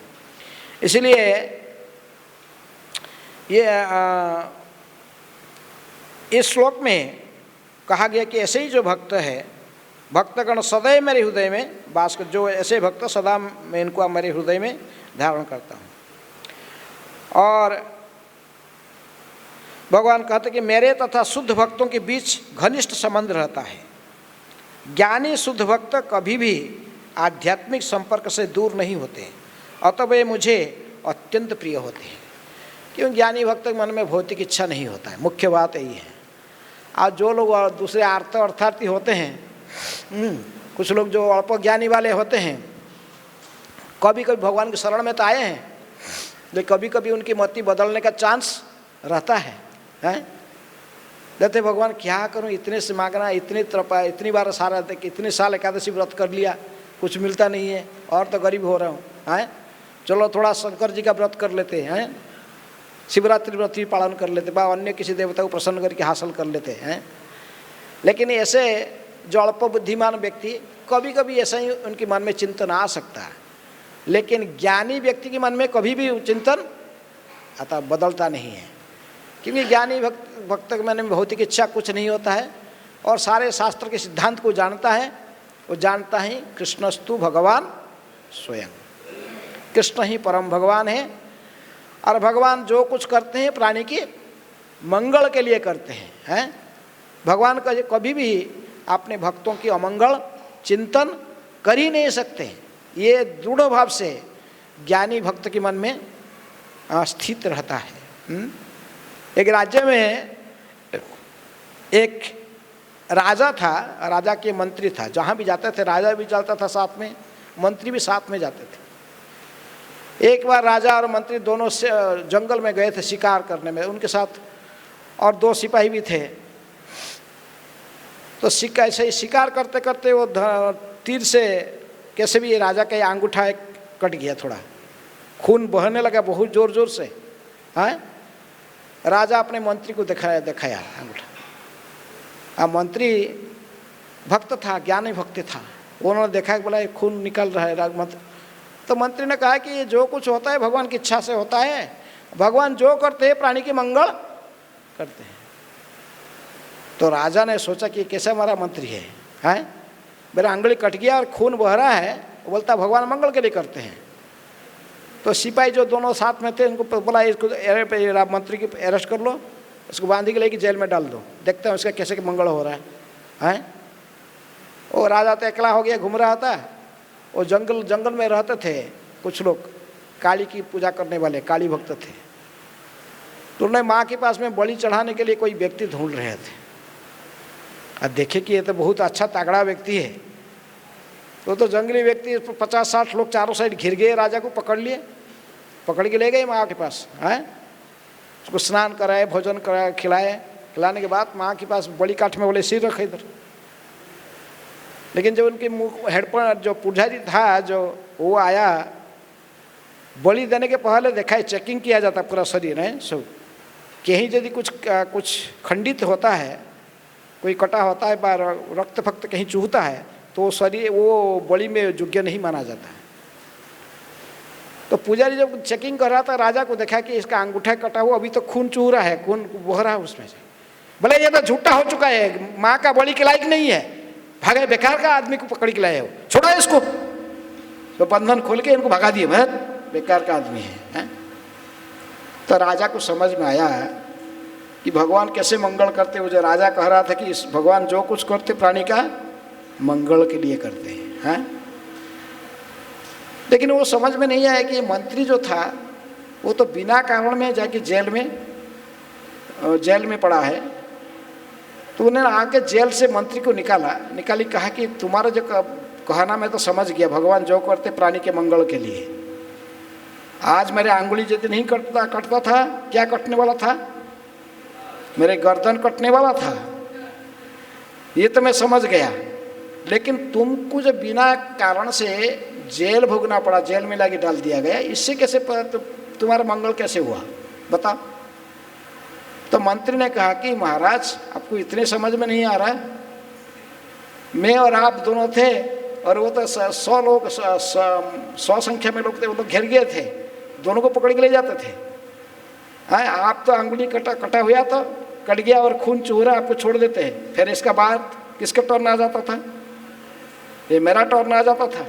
इसलिए ये इस श्लोक में कहा गया कि ऐसे ही जो भक्त है, भक्तगण सदैव मेरे हृदय में वास कर, जो ऐसे भक्त सदा मैं इनको मेरे हृदय में धारण करता हूँ। और भगवान कहते कि मेरे तथा शुद्ध भक्तों के बीच घनिष्ठ संबंध रहता है। ज्ञानी शुद्ध भक्त कभी भी आध्यात्मिक संपर्क से दूर नहीं होते, अतः वे मुझे अत्यंत प्रिय होते हैं। क्यों? ज्ञानी भक्त के मन में भौतिक इच्छा नहीं होता है, मुख्य बात यही है। आज जो लोग दूसरे अर्थार्थी होते हैं, कुछ लोग जो अल्प ज्ञानी वाले होते हैं, कभी कभी भगवान के शरण में तो आए हैं, लेकिन कभी कभी उनकी मति बदलने का चांस रहता है। कहते भगवान क्या करूं, इतने से मांगना, इतनी बार सारा इतने साल एकादशी व्रत कर लिया, कुछ मिलता नहीं है, और तो गरीब हो रहा हूँ। चलो थोड़ा शंकर जी का व्रत कर लेते हैं, शिवरात्रि व्रत भी पालन कर लेते, बा अन्य किसी देवता को प्रसन्न करके हासिल कर लेते हैं। लेकिन ऐसे जो अल्प बुद्धिमान व्यक्ति, कभी कभी ऐसा ही उनके मन में चिंतन आ सकता है, लेकिन ज्ञानी व्यक्ति के मन में कभी भी चिंतन अतः बदलता नहीं है। क्योंकि ज्ञानी भक्त के मन में भौतिक इच्छा कुछ नहीं होता है, और सारे शास्त्र के सिद्धांत को जानता है। वो जानता ही कृष्णस्तु भगवान स्वयं, कृष्ण ही परम भगवान है, और भगवान जो कुछ करते हैं प्राणी के मंगल के लिए करते हैं। भगवान का कभी भी अपने भक्तों की अमंगल चिंतन कर ही नहीं सकते। ये दृढ़ भाव से ज्ञानी भक्त के मन में स्थित रहता है। एक राज्य में एक राजा था, राजा के मंत्री था, जहाँ भी जाते थे राजा भी चलता था साथ में, मंत्री भी साथ में जाते थे। एक बार राजा और मंत्री दोनों से जंगल में गए थे शिकार करने में, उनके साथ और 2 सिपाही भी थे। तो ऐसे ही शिकार करते करते वो तीर से कैसे भी राजा का अंगूठा कट गया, थोड़ा खून बहने लगा बहुत जोर जोर से। राजा अपने मंत्री को दिखाया अंगूठा। मंत्री भक्त था, ज्ञानी भक्त था। उन्होंने देखा कि बोला ये खून निकल रहा है राजमंत्री। तो मंत्री ने कहा कि जो कुछ होता है भगवान की इच्छा से होता है, भगवान जो करते हैं प्राणी की मंगल करते हैं। तो राजा ने सोचा कि कैसे हमारा मंत्री है मेरा अंगुली कट गया और खून बह रहा है, वो बोलता भगवान मंगल के लिए करते हैं। तो सिपाही जो दोनों साथ में थे उनको बोला इसको मंत्री की अरेस्ट कर लो, इसको बांधी के लेके जेल में डाल दो, देखते हैं उसका कैसे मंगल हो रहा है। वो राजा तो अकेला हो गया, घूम रहा था। वो जंगल में रहते थे कुछ लोग, काली की पूजा करने वाले काली भक्त थे। तो उन्हें माँ के पास में बलि चढ़ाने के लिए कोई व्यक्ति ढूंढ रहे थे। और देखे कि ये तो बहुत अच्छा तगड़ा व्यक्ति है। तो जंगली व्यक्ति 50-60 लोग चारों साइड घिर गए, राजा को पकड़ लिए, पकड़ के ले गए माँ के पास। उसको स्नान कराए, भोजन कराए, खिलाने के बाद माँ के पास बलि काठ में बोले सिर रखे इधर। लेकिन जब उनके मुँह हेड पर जो पुजारी था जो वो आया, बलि देने के पहले देखा है चेकिंग किया जाता पूरा शरीर है सब, कहीं यदि कुछ खंडित होता है, कोई कटा होता है, बार रक्त फक्त कहीं चूहता है, तो शरीर वो बलि में योग्य नहीं माना जाता है। तो पुजारी जब चेकिंग कर रहा था, राजा को देखा कि इसका अंगूठा कटा हुआ, अभी तो खून चूह रहा है, खून बह रहा है उसमें से। बोले ये तो झूठा हो चुका है, माँ का बलि के लायक नहीं है, भागे बेकार का आदमी को पकड़ के लाए हो, छोड़ो इसको। तो बंधन खोल के इनको भगा दिए, बहुत बेकार का आदमी है। तो राजा को समझ में आया कि भगवान कैसे मंगल करते। वो जो राजा कह रहा था कि इस भगवान जो कुछ करते प्राणी का मंगल के लिए करते हैं। लेकिन वो समझ में नहीं आया कि ये मंत्री जो था वो तो बिना कारण में जाके जेल में पड़ा है। तो उन्होंने आके जेल से मंत्री को निकाली, कहा कि तुम्हारा जो कहना मैं तो समझ गया, भगवान जो करते प्राणी के मंगल के लिए। आज मेरे अंगुली यदि नहीं कटता था, क्या कटने वाला था? मेरे गर्दन कटने वाला था, ये तो मैं समझ गया। लेकिन तुमको जो बिना कारण से जेल भोगना पड़ा, जेल में लाके डाल दिया गया, इससे कैसे तुम्हारा मंगल कैसे हुआ बताओ? तो मंत्री ने कहा कि महाराज आपको इतने समझ में नहीं आ रहा, मैं और आप दोनों थे और वो तो 100 संख्या में लोग थे, वो लोग घेर गए थे, दोनों को पकड़ के ले जाते थे। आप तो अंगुली कटा हुआ तो कट गया और खून चूह रहा, आपको छोड़ देते हैं। फिर इसका बाद किसका टर्न आ जाता था? ये मेरा टर्न आ जाता था।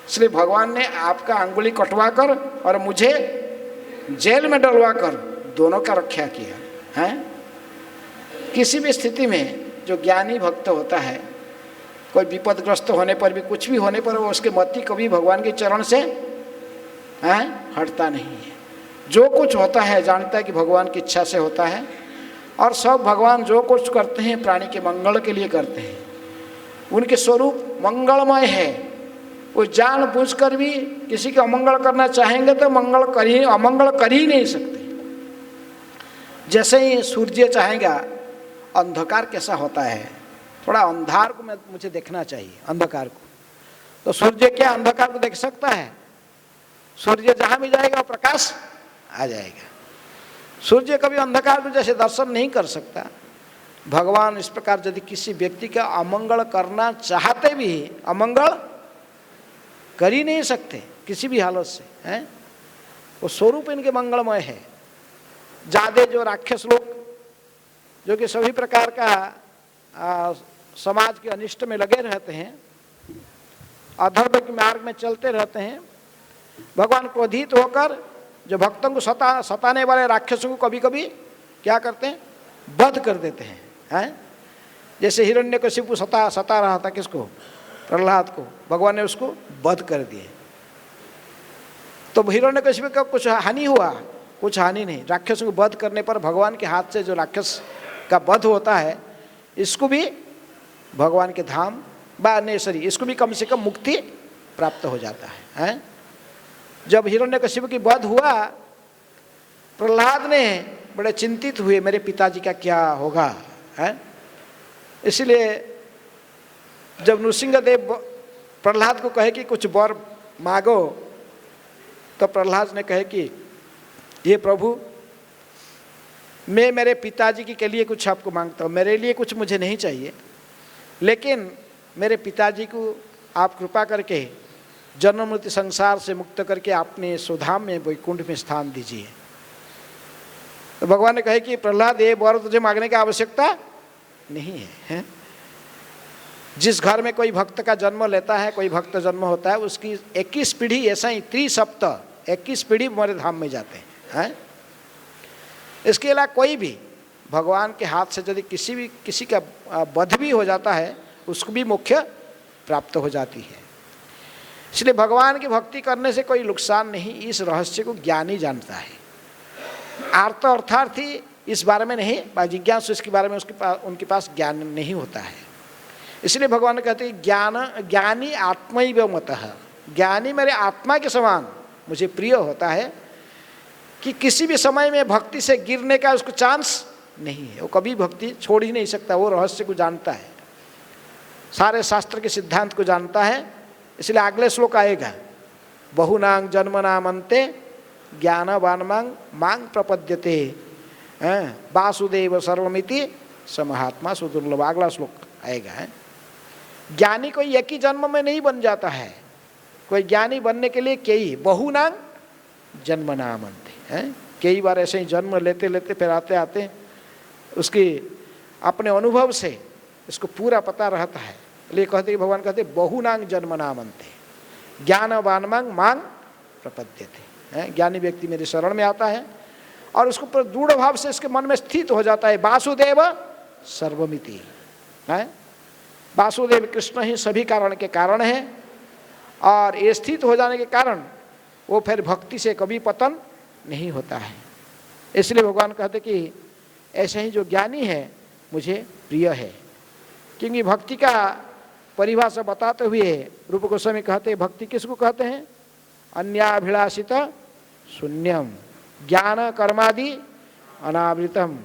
इसलिए भगवान ने आपका अंगुली कटवा कर और मुझे जेल में डलवा कर दोनों का रक्षा किया है। किसी भी स्थिति में जो ज्ञानी भक्त होता है, कोई विपदग्रस्त होने पर भी, कुछ भी होने पर, वो उसके मति कभी भगवान के चरण से हटता नहीं है। जो कुछ होता है जानता है कि भगवान की इच्छा से होता है, और सब भगवान जो कुछ करते हैं प्राणी के मंगल के लिए करते हैं। उनके स्वरूप मंगलमय है। वो जानबूझकर भी किसी का अमंगल करना चाहेंगे तो अमंगल कर ही नहीं सकते। जैसे ही सूर्य चाहेगा, अंधकार कैसा होता है, थोड़ा अंधार को मुझे देखना चाहिए, अंधकार को। तो सूर्य क्या अंधकार को देख सकता है? सूर्य जहाँ भी जाएगा प्रकाश आ जाएगा। सूर्य कभी अंधकार को जैसे दर्शन नहीं कर सकता, भगवान इस प्रकार यदि किसी व्यक्ति का अमंगल करना चाहते भी अमंगल कर ही नहीं सकते किसी भी हालत से हैं। वो स्वरूप इनके मंगलमय है। ज़्यादा जो राक्षस लोग जो कि सभी प्रकार का समाज के अनिष्ट में लगे रहते हैं, अधर्म के मार्ग में चलते रहते हैं, भगवान क्रोधित होकर जो भक्तों को सताने वाले राक्षसों को कभी कभी क्या करते हैं? वध कर देते हैं। जैसे हिरण्यकशिपु सता रहा था किसको? प्रहलाद को। भगवान ने उसको वध कर दिए। तो हिरण्यकशिपु का कुछ हानि हुआ? कुछ हानि नहीं। राक्षसों को वध करने पर भगवान के हाथ से जो राक्षस का वध होता है, इसको भी भगवान के धाम इसको भी कम से कम मुक्ति प्राप्त हो जाता है। जब हिरण्यकशिपु की वध हुआ, प्रहलाद ने बड़े चिंतित हुए, मेरे पिताजी का क्या होगा है। इसलिए जब नृसिंहदेव प्रहलाद को कहे कि कुछ वर मांगो, तो प्रहलाद ने कहे कि ये प्रभु, मैं मेरे पिताजी के लिए कुछ आपको मांगता हूँ, मेरे लिए कुछ मुझे नहीं चाहिए, लेकिन मेरे पिताजी को आप कृपा करके जन्म मृत्यु संसार से मुक्त करके अपने स्वधाम में वैकुंठ में स्थान दीजिए। तो भगवान ने कहे कि प्रहलाद, ये वर तुझे मांगने की आवश्यकता नहीं है। जिस घर में कोई भक्त का जन्म लेता है, कोई भक्त जन्म होता है, उसकी 21 पीढ़ी ऐसा ही 3 21 पीढ़ी मेरे धाम में जाते हैं। इसके अलावा कोई भी भगवान के हाथ से यदि किसी का वध भी हो जाता है, उसको भी मोक्ष प्राप्त हो जाती है। इसलिए भगवान की भक्ति करने से कोई नुकसान नहीं, इस रहस्य को ज्ञानी जानता है। आर्त अर्थार्थी इस बारे में नहीं, जिज्ञासु इसके बारे में उनके पास ज्ञान नहीं होता है। इसलिए भगवान कहते हैं ज्ञानी आत्मैव मतः, ज्ञानी मेरे आत्मा के समान मुझे प्रिय होता है कि किसी भी समय में भक्ति से गिरने का उसको चांस नहीं है। वो कभी भक्ति छोड़ ही नहीं सकता, वो रहस्य को जानता है, सारे शास्त्र के सिद्धांत को जानता है। इसलिए अगले श्लोक आएगा, बहुनांग जन्मनाम अन्ते ज्ञानवान मांग प्रपद्यते वासुदेव सर्वमिति समहात्मा सुदुर्लभ। अगला श्लोक आएगा। ज्ञानी कोई एक ही जन्म में नहीं बन जाता है, कोई ज्ञानी बनने के लिए कई बहुनांग जन्मनाम अन्ते, कई बार ऐसे ही जन्म लेते लेते फिर आते आते उसकी अपने अनुभव से इसको पूरा पता रहता है। इसलिए कहते भगवान कहते बहुनांग जन्मनाम अन्ते ज्ञानवान मांग प्रपद्यते। ज्ञानी व्यक्ति मेरे शरण में आता है और उसको पर दृढ़ भाव से इसके मन में स्थित हो जाता है, वासुदेव सर्वमिति। वासुदेव कृष्ण ही सभी कारण के कारण है, और ये स्थित हो जाने के कारण वो फिर भक्ति से कभी पतन नहीं होता है। इसलिए भगवान कहते कि ऐसे ही जो ज्ञानी है मुझे प्रिय है। क्योंकि भक्ति का परिभाषा बताते हुए रूप गोस्वामी कहते भक्ति किसको कहते हैं? अन्याभिलाषित शून्यम ज्ञान कर्मादि अनावृतम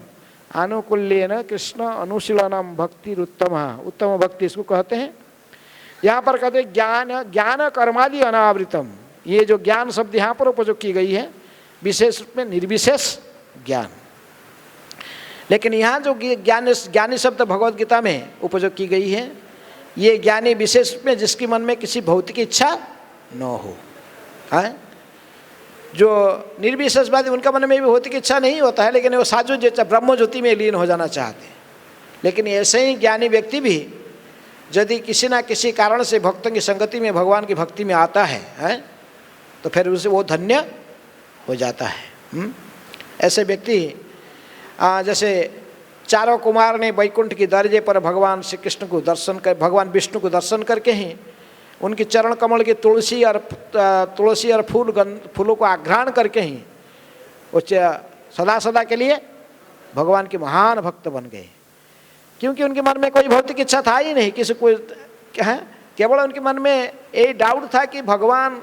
आनुकूल्येन कृष्ण अनुशीलनम भक्ति उत्तम भक्ति इसको कहते हैं। यहाँ पर कहते हैं ज्ञान कर्मादि अनावृतम। ये जो ज्ञान शब्द यहाँ पर उपयोग की गई है विशेष रूप में निर्विशेष ज्ञान, लेकिन यहाँ जो ज्ञानी शब्द भगवद गीता में उपयोग की गई है, ये ज्ञानी विशेष रूप में जिसके मन में किसी भौतिक इच्छा न हो। जो निर्विशेषवादी उनका मन में भी भौतिक इच्छा नहीं होता है, लेकिन वो साजो ब्रह्म ज्योति में लीन हो जाना चाहते हैं। लेकिन ऐसे ही ज्ञानी व्यक्ति भी यदि किसी ना किसी कारण से भक्तों की संगति में भगवान की भक्ति में आता है तो फिर उसे वो धन्य हो जाता है। ऐसे व्यक्ति जैसे चारों कुमार ने वैकुंठ की दर्जे पर भगवान श्री कृष्ण को दर्शन कर, भगवान विष्णु को दर्शन करके ही उनकी चरण कमल की तुलसी और फूलों को आघ्राण करके ही वो सदा सदा के लिए भगवान के महान भक्त बन गए। क्योंकि उनके मन में कोई भौतिक इच्छा था ही नहीं, किसी को है, केवल उनके मन में ये डाउट था कि भगवान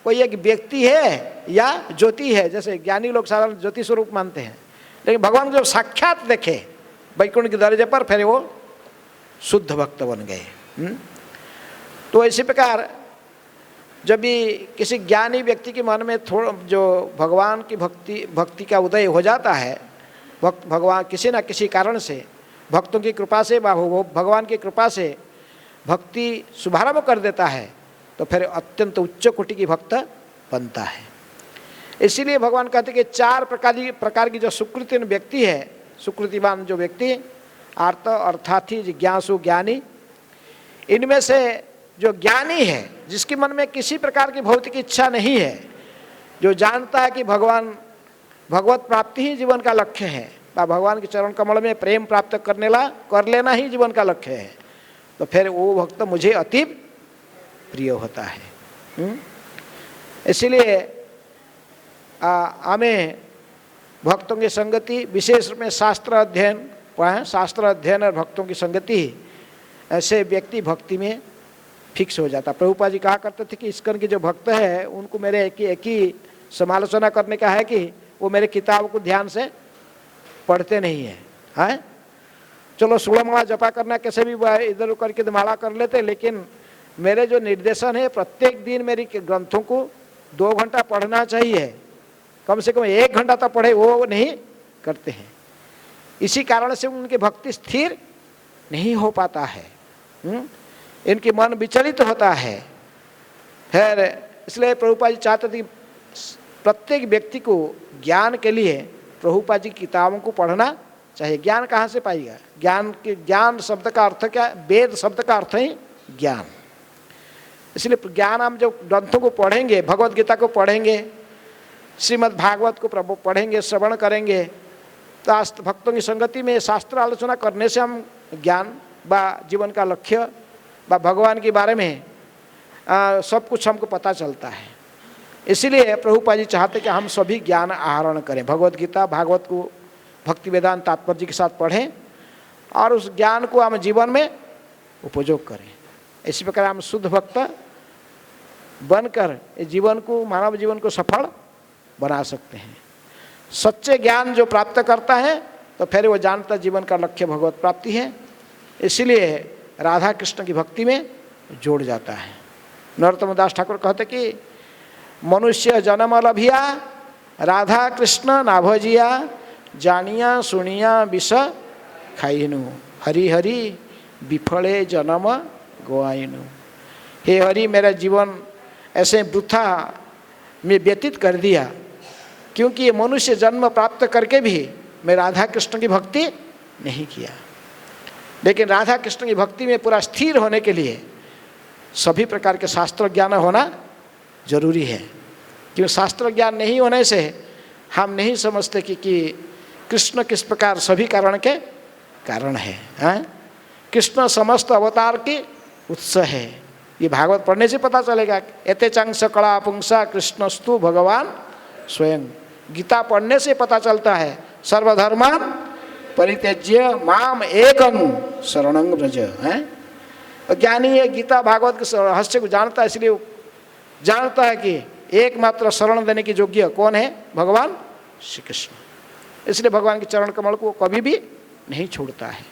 कोई एक व्यक्ति है या ज्योति है। जैसे ज्ञानी लोग साधारण ज्योति स्वरूप मानते हैं, लेकिन भगवान को जब साक्षात देखे वैकुंठ के दर्जे पर फिर वो शुद्ध भक्त बन गए। तो इसी प्रकार जब भी किसी ज्ञानी व्यक्ति के मन में थोड़ा जो भगवान की भक्ति का उदय हो जाता है, भगवान किसी न किसी कारण से भक्तों की कृपा से भगवान की कृपा से भक्ति शुभारंभ कर देता है, तो फिर अत्यंत उच्च कोटि की भक्त बनता है। इसीलिए भगवान कहते हैं कि 4 प्रकार की जो सुकृतिन व्यक्ति है, सुकृतिवान जो व्यक्ति आर्त अर्थार्थी जिज्ञासु ज्ञानी, इनमें से जो ज्ञानी है जिसके मन में किसी प्रकार की भौतिक इच्छा नहीं है, जो जानता है कि भगवत प्राप्ति ही जीवन का लक्ष्य है, भगवान के चरण कमल में प्रेम प्राप्त कर लेना ही जीवन का लक्ष्य है, तो फिर वो भक्त मुझे अति प्रिय होता है। इसलिए हमें भक्तों की संगति विशेष रूप में शास्त्र अध्ययन और भक्तों की संगति, ऐसे व्यक्ति भक्ति में फिक्स हो जाता। प्रभुपाद जी कहा करते थे कि इस्कॉन के जो भक्त है उनको मेरे एक ही समालोचना करने का है कि वो मेरे किताब को ध्यान से पढ़ते नहीं है। चलो 16 माला जपा करना कैसे भी इधर उधर करके माला कर लेते, लेकिन मेरे जो निर्देशन है प्रत्येक दिन मेरी ग्रंथों को 2 घंटा पढ़ना चाहिए, कम से कम 1 घंटा तो पढ़े, वो नहीं करते हैं। इसी कारण से उनकी भक्ति स्थिर नहीं हो पाता है। इनकी मन विचलित होता है। फिर इसलिए प्रभुपाद जी चाहते थे कि प्रत्येक व्यक्ति को ज्ञान के लिए प्रभुपाद जी की किताबों को पढ़ना चाहिए। ज्ञान कहाँ से पाएगा? ज्ञान शब्द का अर्थ क्या? वेद शब्द का अर्थ ही ज्ञान। इसलिए ज्ञान हम जो ग्रंथों को पढ़ेंगे, भगवत गीता को पढ़ेंगे, श्रीमद् भागवत को प्रभु पढ़ेंगे, श्रवण करेंगे, तो भक्तों की संगति में शास्त्र आलोचना करने से हम ज्ञान व जीवन का लक्ष्य व भगवान के बारे में सब कुछ हमको पता चलता है। इसीलिए प्रभुपाद जी चाहते कि हम सभी ज्ञान आहरण करें, भगवत गीता भागवत को भक्ति वेदांत तात्पर्य जी के साथ पढ़ें और उस ज्ञान को हम जीवन में उपयोग करें। इसी प्रकार हम शुद्ध भक्त बनकर जीवन को, मानव जीवन को सफल बना सकते हैं। सच्चे ज्ञान जो प्राप्त करता है तो फिर वो जानता जीवन का लक्ष्य भगवत प्राप्ति है, इसलिए राधा कृष्ण की भक्ति में जोड़ जाता है। नरोत्तम दास ठाकुर कहते कि मनुष्य जन्म लभिया राधा कृष्ण ना भजिया, जानिया सुनिया विष खाइनु, हरि हरि विफले जन्म गवाइनु। हे हरि, मेरा जीवन ऐसे वृथा में व्यतीत कर दिया, क्योंकि ये मनुष्य जन्म प्राप्त करके भी मैं राधा कृष्ण की भक्ति नहीं किया। लेकिन राधा कृष्ण की भक्ति में पूरा स्थिर होने के लिए सभी प्रकार के शास्त्र ज्ञान होना जरूरी है, क्योंकि शास्त्र ज्ञान नहीं होने से हम नहीं समझते कि कृष्ण किस प्रकार सभी कारण के कारण है। कृष्ण समस्त अवतार की उत्स है, ये भागवत पढ़ने से पता चलेगा। एते चंग सकड़ा पुंसा कृष्णस्तु भगवान स्वयं, गीता पढ़ने से पता चलता है। सर्वधर्मान परित्यज्य माम एकं शरणं व्रज है। ज्ञानी है, गीता भागवत के रहस्य को जानता है, इसलिए जानता है कि एकमात्र शरण देने की योग्य कौन है? भगवान श्री कृष्ण। इसलिए भगवान के चरण कमल को कभी भी नहीं छोड़ता है।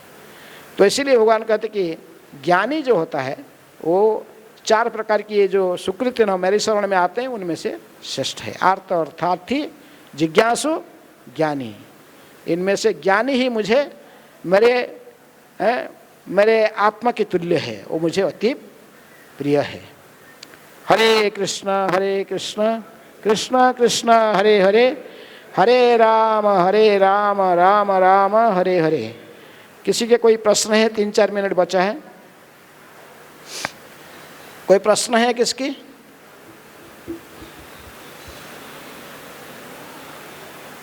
तो इसीलिए भगवान कहते कि ज्ञानी जो होता है वो चार प्रकार की ये जो सुकृत न मेरे शरण में आते हैं उनमें से श्रेष्ठ है। आर्त अर्थार्थी जिज्ञासु ज्ञानी, इनमें से ज्ञानी ही मुझे मेरे आत्मा के तुल्य है, वो मुझे अति प्रिय है। हरे कृष्ण कृष्ण कृष्ण हरे हरे, हरे राम राम राम हरे हरे। किसी के कोई प्रश्न है? 3-4 मिनट बचा है। कोई प्रश्न है किसकी?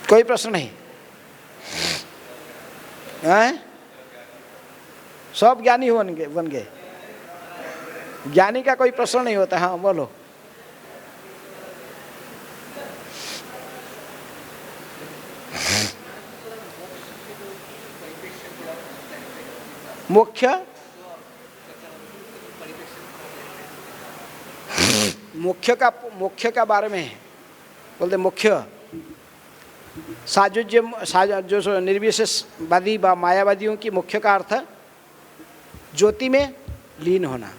कोई प्रश्न नहीं है? सब ज्ञानी बन गए। ज्ञानी का कोई प्रश्न नहीं होता। हाँ बोलो। मुख्य का बारे में बोलते। मुख्य जो निर्विशेषवादी व मायावादियों की मुख्य का अर्थ ज्योति में लीन होना।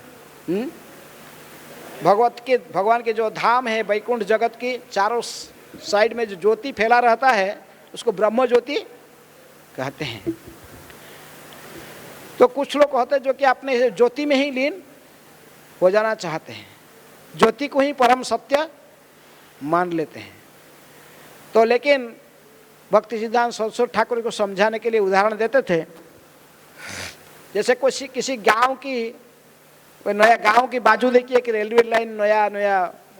भगवान के जो धाम है वैकुंठ जगत की चारों साइड में जो ज्योति फैला रहता है उसको ब्रह्म ज्योति कहते हैं। तो कुछ लोग कहते हैं जो कि अपने ज्योति में ही लीन हो जाना चाहते हैं, ज्योति को ही परम सत्य मान लेते हैं। तो लेकिन भक्ति सिद्धांत सरस्वती ठाकुर को समझाने के लिए उदाहरण देते थे। जैसे किसी गांव की नया गांव की बाजू देखिए कि रेलवे लाइन नया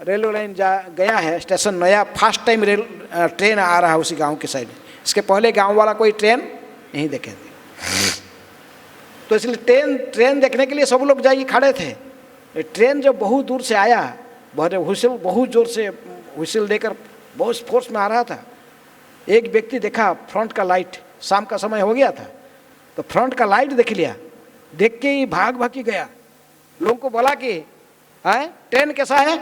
रेलवे लाइन गया है, स्टेशन नया, फर्स्ट टाइम ट्रेन आ रहा है उसी गांव के साइड। इसके पहले गांव वाला कोई ट्रेन नहीं देखे थे। तो इसलिए ट्रेन देखने के लिए सब लोग जाइए खड़े थे। ट्रेन जब बहुत दूर से आया, बहुत जोर से व्हिसिल देकर बहुत फोर्स में आ रहा था, एक व्यक्ति देखा फ्रंट का लाइट, शाम का समय हो गया था, तो फ्रंट का लाइट देख लिया। देख के ही भाग के गया, लोगों को बोला कि ट्रेन कैसा है?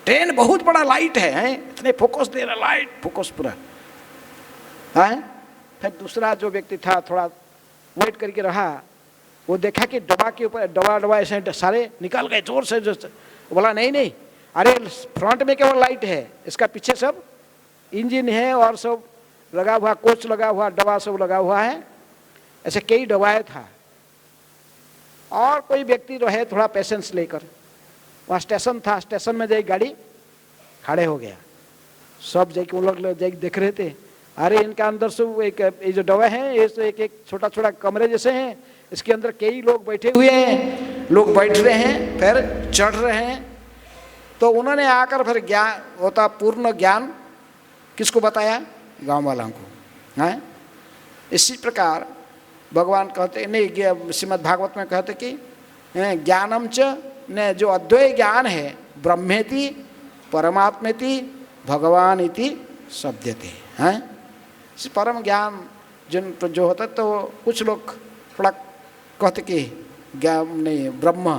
ट्रेन बहुत बड़ा लाइट है, इतने फोकस दे रहा, लाइट फोकस पूरा है। फिर दूसरा जो व्यक्ति था थोड़ा वेट करके रहा, वो देखा कि डब्बा के ऊपर डब्बा ऐसे सारे निकल गए जोर से। बोला नहीं, अरे फ्रंट में केवल लाइट है, इसका पीछे सब इंजन है और सब लगा हुआ, कोच लगा हुआ, डब्बा सब लगा हुआ है। ऐसे कई डब्बाएं था। और कोई व्यक्ति रहे थोड़ा पेशेंस लेकर, वहाँ स्टेशन था, स्टेशन में जाए गाड़ी खड़े हो गया, सब जाके वो लोग जाके देख रहे थे, अरे इनका अंदर से एक ये जो डब्बे हैं ये तो एक एक छोटा छोटा कमरे जैसे हैं, इसके अंदर कई लोग बैठे हुए हैं, लोग बैठ रहे हैं फिर चढ़ रहे हैं। तो उन्होंने आकर फिर ज्ञान होता पूर्ण ज्ञान किसको बताया? गांव वालों को हैं। इसी प्रकार भगवान कहते नहीं, श्रीमद् भागवत में कहते कि ज्ञानम च ने जो अद्वैत ज्ञान है ब्रह्मेति परमात्मेति भगवान इति शब्दते हैं। परम ज्ञान जिन जो होता है, तो कुछ लोग थोड़ा कहते कि ज्ञान नहीं ब्रह्म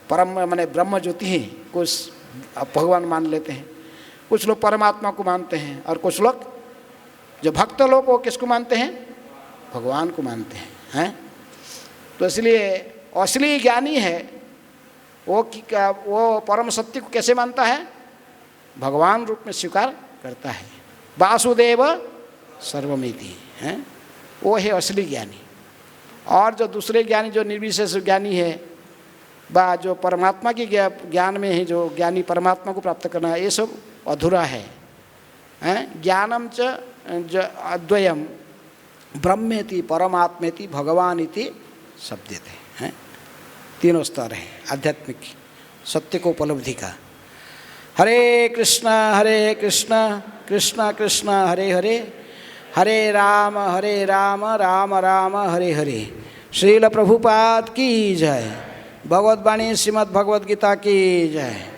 परम माने ब्रह्म ज्योति है, कुछ भगवान मान लेते हैं, कुछ लोग परमात्मा को मानते हैं, और कुछ लोग जो भक्त लोग वो किसको मानते हैं? भगवान को मानते हैं। तो इसलिए असली ज्ञानी है वो परम सत्य को कैसे मानता है? भगवान रूप में स्वीकार करता है। वासुदेव सर्वमिति है, वो है असली ज्ञानी। और जो दूसरे ज्ञानी जो निर्विशेष ज्ञानी है बा जो परमात्मा की ज्ञान में है, जो ज्ञानी परमात्मा को प्राप्त करना है, ये सब अधूरा है। ज्ञानम च अद्वयम ब्रह्मेति परमात्मेति भगवान इति शब्दते हैं। तीनों स्तर हैं आध्यात्मिक सत्य को उपलब्धि का। हरे कृष्णा कृष्णा कृष्णा हरे हरे, हरे राम राम राम हरे हरे। श्रील प्रभुपाद की जय। भगवद्वाणी श्रीमद् भगवद गीता की जय।